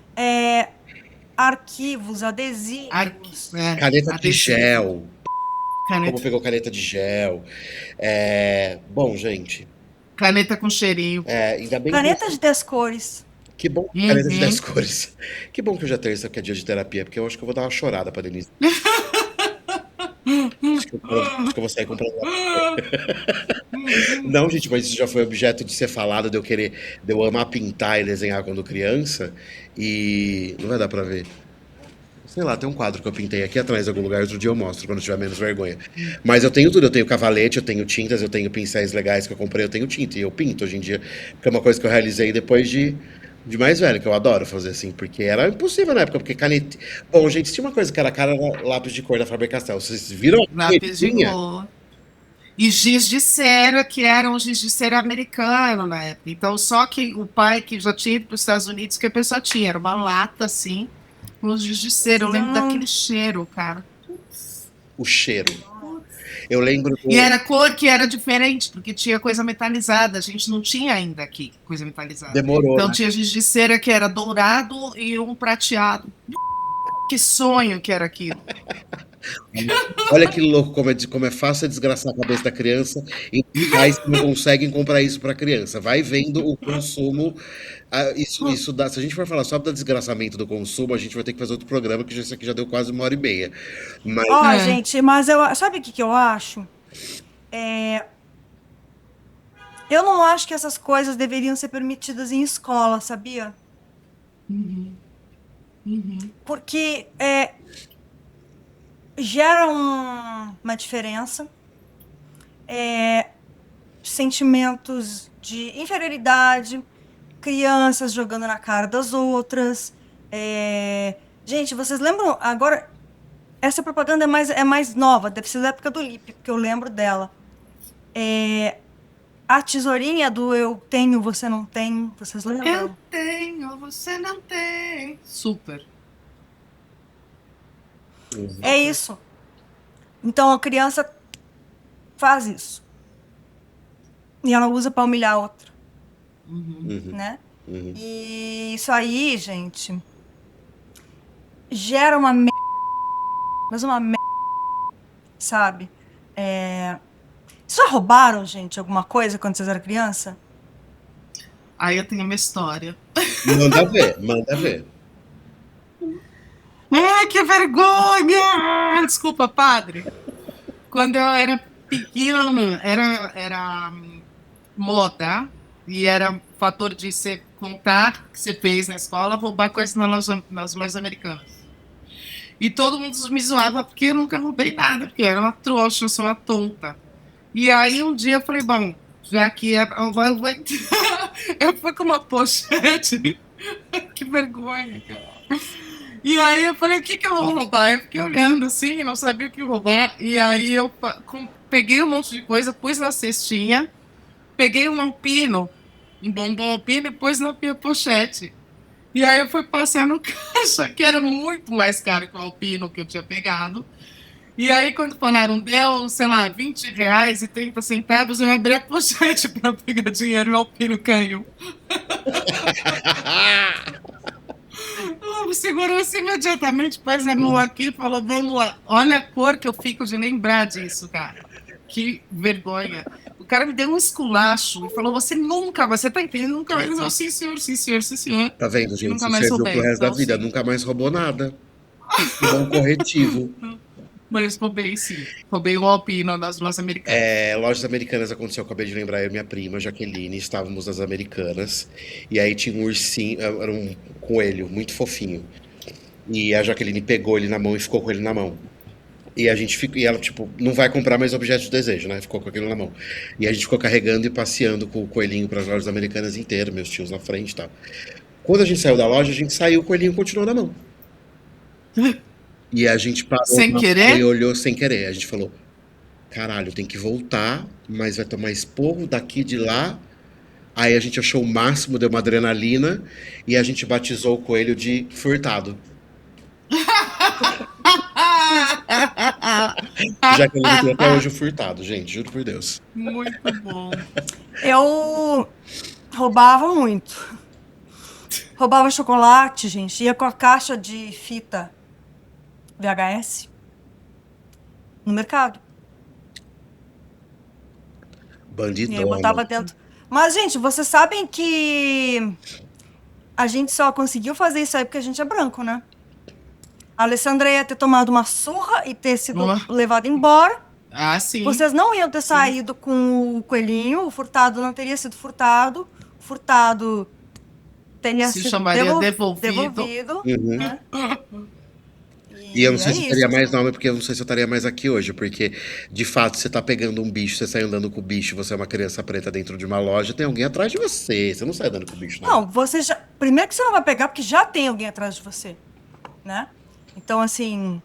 arquivos, adesivos. caneta de Adesivo, gel. Como caneta, pegou caneta de gel. Bom, gente. caneta com cheirinho. Ainda bem Caneta de 10 cores. que bom. Caneta de 10 Uhum. cores. Que bom que hoje é terça, que é dia de terapia, porque eu acho que eu vou dar uma chorada pra Denise. Acho que eu vou sair comprando. Não, gente, mas isso já foi objeto de ser falado, de eu amar pintar e desenhar quando criança. E não vai dar pra ver. Sei lá, tem um quadro que eu pintei aqui atrás em algum lugar, outro dia eu mostro, quando eu tiver menos vergonha. Mas eu tenho tudo, eu tenho cavalete, eu tenho tintas, eu tenho pincéis legais que eu comprei, eu tenho tinta, e eu pinto hoje em dia, porque é uma coisa que eu realizei depois de mais velho, que eu adoro fazer assim, porque era impossível na época, porque caneta. Bom, gente, tinha uma coisa que era cara, era lápis de cor da Faber-Castell. Vocês viram a Lápis de canetinha? cor. E giz de cera, que era um giz de cera americano na época. Então, só que o pai que já tinha ido para os Estados Unidos, que a pessoa tinha, era uma lata assim, com giz de cera. Eu lembro daquele cheiro, cara. O cheiro. Eu lembro E era cor que era diferente, porque tinha coisa metalizada. A gente não tinha ainda aqui coisa metalizada. demorou, Então né? tinha giz de cera que era dourado e um prateado. Que sonho que era aquilo. Olha que louco como é fácil desgraçar a cabeça da criança e pais que não conseguem comprar isso para criança. Vai vendo o consumo. Isso dá. Se a gente for falar só do desgraçamento do consumo, a gente vai ter que fazer outro programa, que isso aqui já deu quase 1h30. Mas Ó, É. gente, mas sabe o que eu acho? Eu não acho que essas coisas deveriam ser permitidas em escola, sabia? Porque gera uma diferença, sentimentos de inferioridade, crianças jogando na cara das outras. Gente, vocês lembram agora? Essa propaganda é mais nova, deve ser da época do Lipe, porque eu lembro dela. A tesourinha do eu tenho, você não tem, vocês lembram? Eu tenho, você não tem. Super. É isso. Então a criança faz isso. E ela usa pra humilhar a outra, né? E isso aí, gente, gera uma merda, mas uma merda, sabe? Vocês já roubaram, gente, alguma coisa quando vocês eram criança? Aí eu tenho uma história. manda ver, manda ver. Ai, que vergonha! Desculpa, padre. Quando eu era pequena, era moda e era fator de você contar que você fez na escola, roubar coisas nas lojas americanas. E todo mundo me zoava porque eu nunca roubei nada, porque eu era uma trouxa, eu sou uma tonta. E aí um dia eu falei, bom, já que eu fui com uma pochete. Que vergonha, cara. E aí eu falei, o que eu vou roubar? Eu fiquei olhando assim, não sabia o que roubar. E aí eu peguei um monte de coisa, pus na cestinha, peguei um alpino, um bombom alpino e pus na minha pochete. E aí eu fui passear no caixa, que era muito mais caro que o alpino que eu tinha pegado. E aí quando falaram, deu, sei lá, R$20,30, eu abri a pochete para pegar dinheiro e o alpino caiu. O segurança imediatamente pôs a mão aqui e falou: vamos lá. Olha a cor que eu fico de lembrar disso, cara. Que vergonha. O cara me deu um esculacho e falou: você tá entendendo? Nunca mais. Eu, sim, senhor, sim, senhor, sim, senhor. Tá vendo, E gente? nunca Isso mais serviu pro roubei. resto da Então, vida. sim. Nunca mais roubou nada. Um bom corretivo. Mas roubei, sim. Roubei o Alpino das lojas americanas. Lojas Americanas aconteceu, eu acabei de lembrar, eu e minha prima, Jaqueline, estávamos nas Americanas. E aí tinha um ursinho, era um coelho muito fofinho. E a Jaqueline pegou ele na mão e ficou com ele na mão. E a gente ficou, e ela, tipo, não vai comprar mais objetos de desejo, né? Ficou com aquilo na mão. E a gente ficou carregando e passeando com o coelhinho para as lojas americanas inteiras, meus tios na frente e tal. Quando a gente saiu da loja, a gente saiu, o coelhinho continuou na mão. E a gente parou Sem e querer? olhou sem querer. A gente falou: caralho, tem que voltar, mas vai tomar esporro daqui de lá. Aí a gente achou o máximo, deu uma adrenalina e a gente batizou o coelho de Furtado. Já que ele tem até hoje o Furtado, gente, juro por Deus. Muito bom. Eu roubava muito. Roubava chocolate, gente. Ia com a caixa de fita VHS no mercado. E aí eu Bandidona. botava dentro. Mas, gente, vocês sabem que a gente só conseguiu fazer isso aí porque a gente é branco, né? A Alessandra ia ter tomado uma surra e ter sido Boa. levada embora. Ah, sim. Vocês não iam ter saído com o coelhinho. O furtado não teria sido furtado. O furtado teria Se sido chamaria devolvido. devolvido. Uhum. Né? E eu não sei é se eu isso. teria mais nome, porque eu não sei se eu estaria mais aqui hoje, porque de fato você tá pegando um bicho, você sai andando com o bicho, você é uma criança preta dentro de uma loja, tem alguém atrás de você. Você não sai andando com o bicho, não. Não, você já. Primeiro que você não vai pegar, porque já tem alguém atrás de você. Né? Então, assim.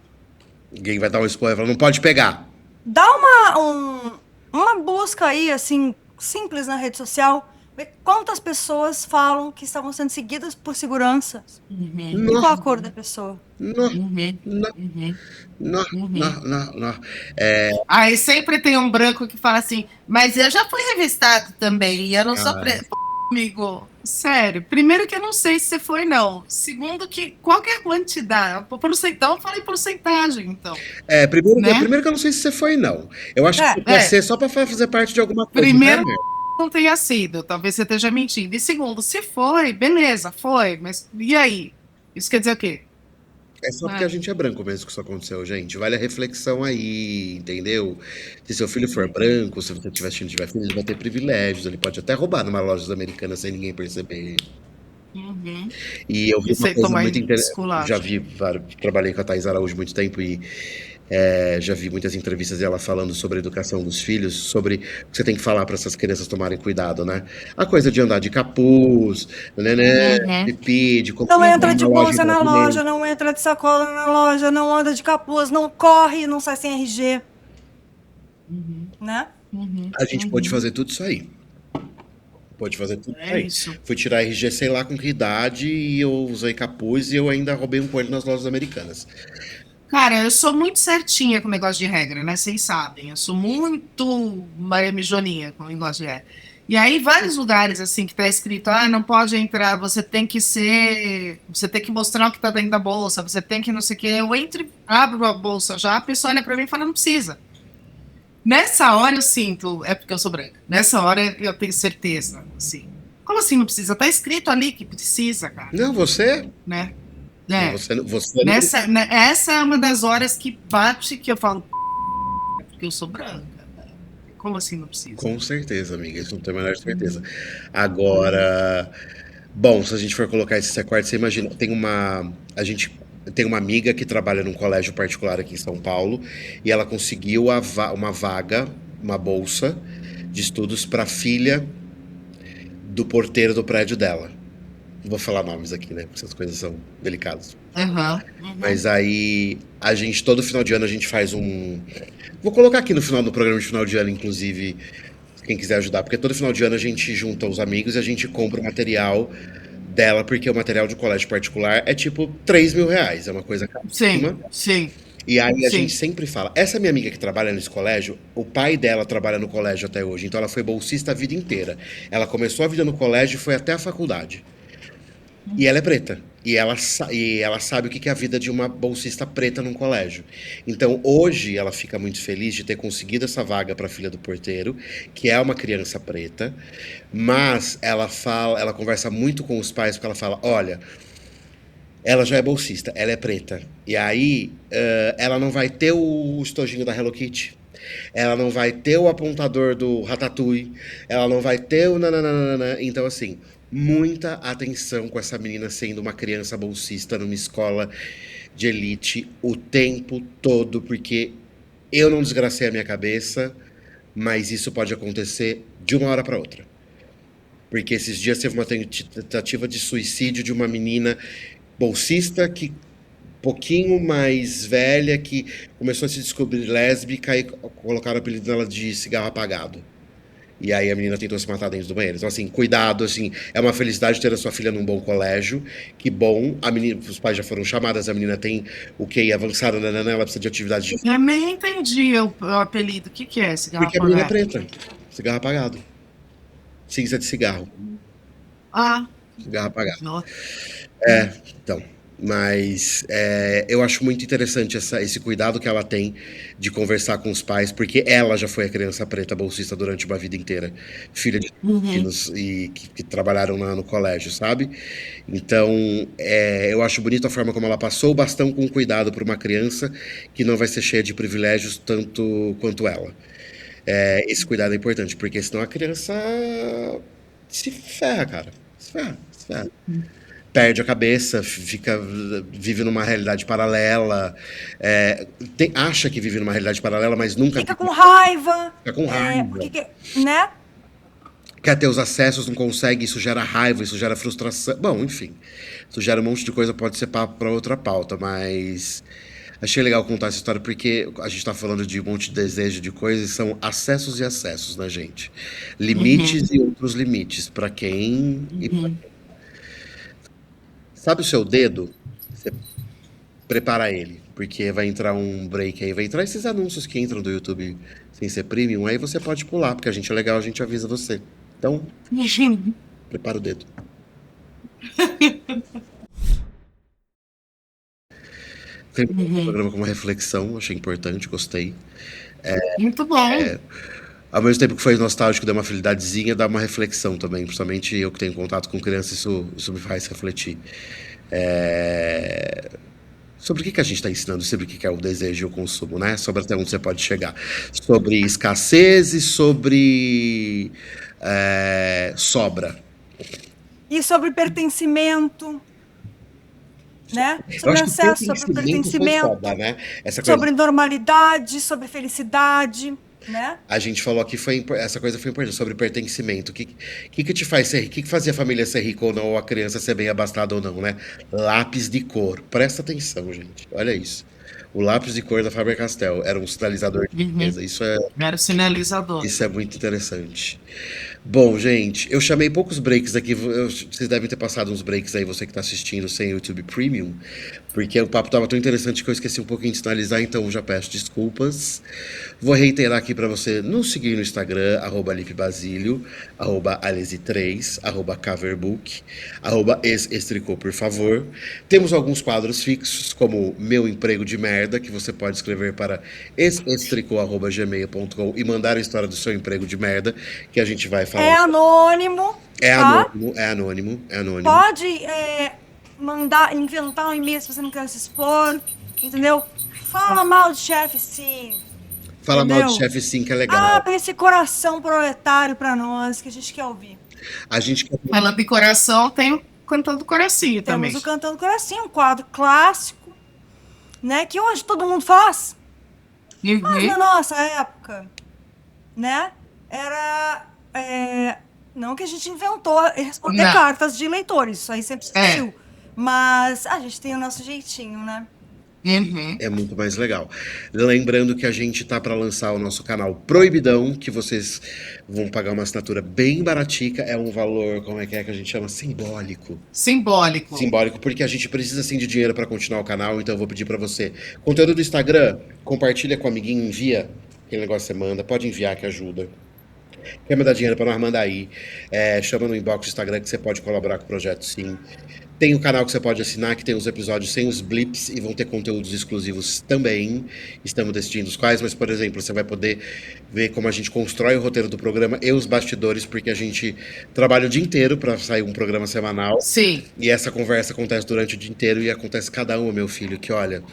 Alguém vai dar um spoiler e falar: não pode pegar. Dá uma busca aí, assim, simples na rede social. Ver quantas pessoas falam que estavam sendo seguidas por segurança. E qual a cor da pessoa? Não, Uhum. não, Uhum. não, Uhum. não. Aí sempre tem um branco que fala assim, mas eu já fui revistado também, e eu não sou preto. Amigo, sério, primeiro que eu não sei se você foi, não. Segundo que qualquer quantidade, porcentagem, eu falei porcentagem, então. Primeiro, Né? primeiro que eu não sei se você foi, não. Eu acho que vai ser só pra fazer parte de alguma coisa. Primeiro, né? não tenha sido, talvez você esteja mentindo. E segundo, se foi, beleza, foi, mas e aí? Isso quer dizer o quê? É só porque a gente é branco mesmo que isso aconteceu, gente. Vale a reflexão aí, entendeu? Se seu filho for branco, se você tiver filho, ele vai ter privilégios. Ele pode até roubar numa loja americana sem ninguém perceber. Uhum. E eu vi E uma sem coisa tomar muito interessante. esculacho. Já vi, trabalhei com a Thais Araújo muito tempo e já vi muitas entrevistas dela falando sobre a educação dos filhos, sobre o que você tem que falar para essas crianças tomarem cuidado, né? A coisa de andar de capuz, né? Pipi, de Não entra de uma loja bolsa na em loja, não entra de sacola na loja, não anda de capuz, não corre, não sai sem RG. Né? A gente pôde fazer tudo isso aí. Pode fazer tudo isso É aí. isso. Fui tirar RG sei lá com que idade e eu usei capuz e eu ainda roubei um coelho nas lojas americanas. Cara, eu sou muito certinha com o negócio de regra, né? Vocês sabem. Eu sou muito Maria Joninha com o negócio de regra. E aí, vários lugares, assim, que tá escrito, não pode entrar, você tem que mostrar o que tá dentro da bolsa, você tem que não sei o quê. Eu entro, abro a bolsa já, a pessoa olha pra mim e fala, não precisa. Nessa hora eu sinto, é porque eu sou branca, nessa hora eu tenho certeza, assim. Como assim não precisa? Tá escrito ali que precisa, cara. Não, você? Né? Você Essa é uma das horas que bate que eu falo, porque eu sou branca. Como assim não precisa? Com certeza, amiga, isso não tem a menor certeza. Agora, bom, se a gente for colocar esse quarto, você imagina, a gente tem uma amiga que trabalha num colégio particular aqui em São Paulo e ela conseguiu uma vaga, uma bolsa de estudos para a filha do porteiro do prédio dela. Não vou falar nomes aqui, né? Porque essas coisas são delicadas. Mas aí, a gente, todo final de ano, a gente faz Vou colocar aqui no final do programa de final de ano, inclusive, quem quiser ajudar. Porque todo final de ano a gente junta os amigos e a gente compra o material dela, porque o material de colégio particular é tipo 3 mil reais. É uma coisa caríssima. Sim. E aí a gente sempre fala, essa minha amiga que trabalha nesse colégio, o pai dela trabalha no colégio até hoje, então ela foi bolsista a vida inteira. Ela começou a vida no colégio e foi até a faculdade. E ela é preta. E ela sabe o que que é a vida de uma bolsista preta num colégio. Então, hoje, ela fica muito feliz de ter conseguido essa vaga para a filha do porteiro, que é uma criança preta, mas ela conversa muito com os pais, porque ela fala: olha, ela já é bolsista, ela é preta. E aí, ela não vai ter o estojinho da Hello Kitty. Ela não vai ter o apontador do Ratatouille. Ela não vai ter o nananana. Então, assim, muita atenção com essa menina sendo uma criança bolsista numa escola de elite o tempo todo, porque eu não desgracei a minha cabeça, mas isso pode acontecer de uma hora para outra. Porque esses dias teve uma tentativa de suicídio de uma menina bolsista que pouquinho mais velha, que começou a se descobrir lésbica e colocaram o apelido dela de cigarro apagado. E aí a menina tentou se matar dentro do banheiro. Então, assim, cuidado, assim, é uma felicidade ter a sua filha num bom colégio. Que bom, a menina, os pais já foram chamados, a menina tem o QI avançado, nanana, ela precisa de atividade de... Eu nem entendi o apelido. O que que é cigarro Porque a menina é apagado? preta, cigarro apagado. Cinza de cigarro, Ah, cigarro apagado. nossa. Então, mas eu acho muito interessante esse cuidado que ela tem de conversar com os pais, porque ela já foi a criança preta bolsista durante uma vida inteira, filha de Uhum. meninos e que trabalharam no colégio, sabe? Então, eu acho bonito a forma como ela passou o bastão com cuidado para uma criança que não vai ser cheia de privilégios tanto quanto ela. Esse cuidado é importante, porque senão a criança se ferra, cara. Se ferra, se ferra. Perde a cabeça, vive numa realidade paralela, acha que vive numa realidade paralela, mas nunca Fica vive, com raiva, fica com raiva. né? Quer ter os acessos, não consegue, isso gera raiva, isso gera frustração. Bom, enfim, isso gera um monte de coisa, pode ser papo para outra pauta, mas achei legal contar essa história porque a gente tá falando de um monte de desejo de coisas, e são acessos e acessos, né, gente? Uhum. Limites e outros limites, para quem e pra... Uhum. Sabe o seu dedo? Você prepara ele, porque vai entrar um break aí, vai entrar esses anúncios que entram do YouTube sem ser premium, aí você pode pular, porque a gente é legal, a gente avisa você. Então, Uhum. prepara o dedo. Terminei o Uhum. programa com uma reflexão, achei importante, gostei. Muito bom. Ao mesmo tempo que foi nostálgico, deu uma felidadezinha, dá uma reflexão também, principalmente eu que tenho contato com criança, isso me faz refletir. É, Sobre o que que a gente está ensinando, sobre o que que é o desejo e o consumo, né? Sobre até onde você pode chegar. Sobre escassez e sobre sobra. E sobre pertencimento, né? Eu Sobre acho que acesso, sobre pertencimento foi foda, pertencimento, né? Essa coisa. sobre normalidade, sobre felicidade, né? A gente falou que essa coisa foi importante, sobre pertencimento. O que te faz ser rico? O que fazia a família ser rica ou não, ou a criança ser bem abastada ou não, né? Lápis de cor. Presta atenção, gente. Olha isso. O lápis de cor da Faber-Castell era um sinalizador de Uhum. riqueza. Era o sinalizador. Isso é muito interessante. Bom, gente, eu chamei poucos breaks aqui. Vocês devem ter passado uns breaks aí, você que está assistindo sem YouTube Premium, porque o papo estava tão interessante que eu esqueci um pouquinho de sinalizar, então já peço desculpas. Vou reiterar aqui para você nos seguir no Instagram, @lipbasílio, @alesi3, @coverbook, @ex-estricô, por favor. Temos alguns quadros fixos, como Meu Emprego de Merda, que você pode escrever para ex-estricô@gmail.com e mandar a história do seu emprego de merda, que a gente vai É falar. anônimo, É tá? anônimo, é anônimo, é anônimo. Pode mandar, inventar um e-mail se você não quer se expor, entendeu? Fala mal de chefe, sim, Fala mal de entendeu? chefe sim, que é legal. Abre esse coração proletário pra nós, que a gente quer ouvir. A gente quer... Falando de coração, tem o Cantando Coração também. Temos o Cantando Coração, um quadro clássico, né? Que hoje todo mundo faz. Mas na Uhum. nossa época, né? Era. Não que a gente inventou responder Não. cartas de leitores, isso aí sempre É. existiu. Mas a gente tem o nosso jeitinho, né? Uhum. É muito mais legal. Lembrando que a gente tá para lançar o nosso canal Proibidão, que vocês vão pagar uma assinatura bem baratica, é um valor, como é que a gente chama? Simbólico. Simbólico. Simbólico, porque a gente precisa sim de dinheiro para continuar o canal, então eu vou pedir para você. Conteúdo do Instagram, compartilha com o amiguinho, envia aquele negócio que você manda, pode enviar que ajuda. Quer me dar dinheiro para nós mandar aí? Chama no inbox do Instagram que você pode colaborar com o projeto sim. Tem o canal que você pode assinar, que tem os episódios sem os blips e vão ter conteúdos exclusivos também. Estamos decidindo os quais, mas, por exemplo, você vai poder ver como a gente constrói o roteiro do programa e os bastidores, porque a gente trabalha o dia inteiro para sair um programa semanal. Sim. E essa conversa acontece durante o dia inteiro e acontece cada uma, meu filho, que olha.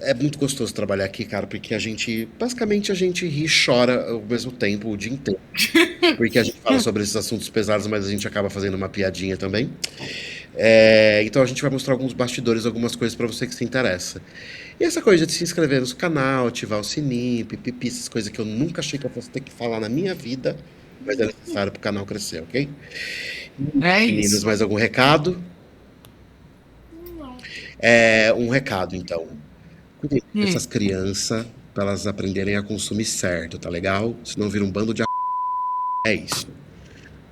É muito gostoso trabalhar aqui, cara, porque basicamente a gente ri e chora ao mesmo tempo, o dia inteiro. Porque a gente fala sobre esses assuntos pesados, mas a gente acaba fazendo uma piadinha também. Então a gente vai mostrar alguns bastidores, algumas coisas pra você que se interessa. E essa coisa de se inscrever no canal, ativar o sininho, pipipi, essas coisas que eu nunca achei que eu fosse ter que falar na minha vida, mas é necessário pro canal crescer, ok? É Meninos, isso. mais algum recado? Um recado, então. Cuidem dessas crianças pra elas aprenderem a consumir certo, tá legal? Senão vira um bando de É isso.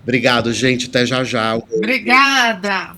Obrigado, gente. Até já já. Obrigada.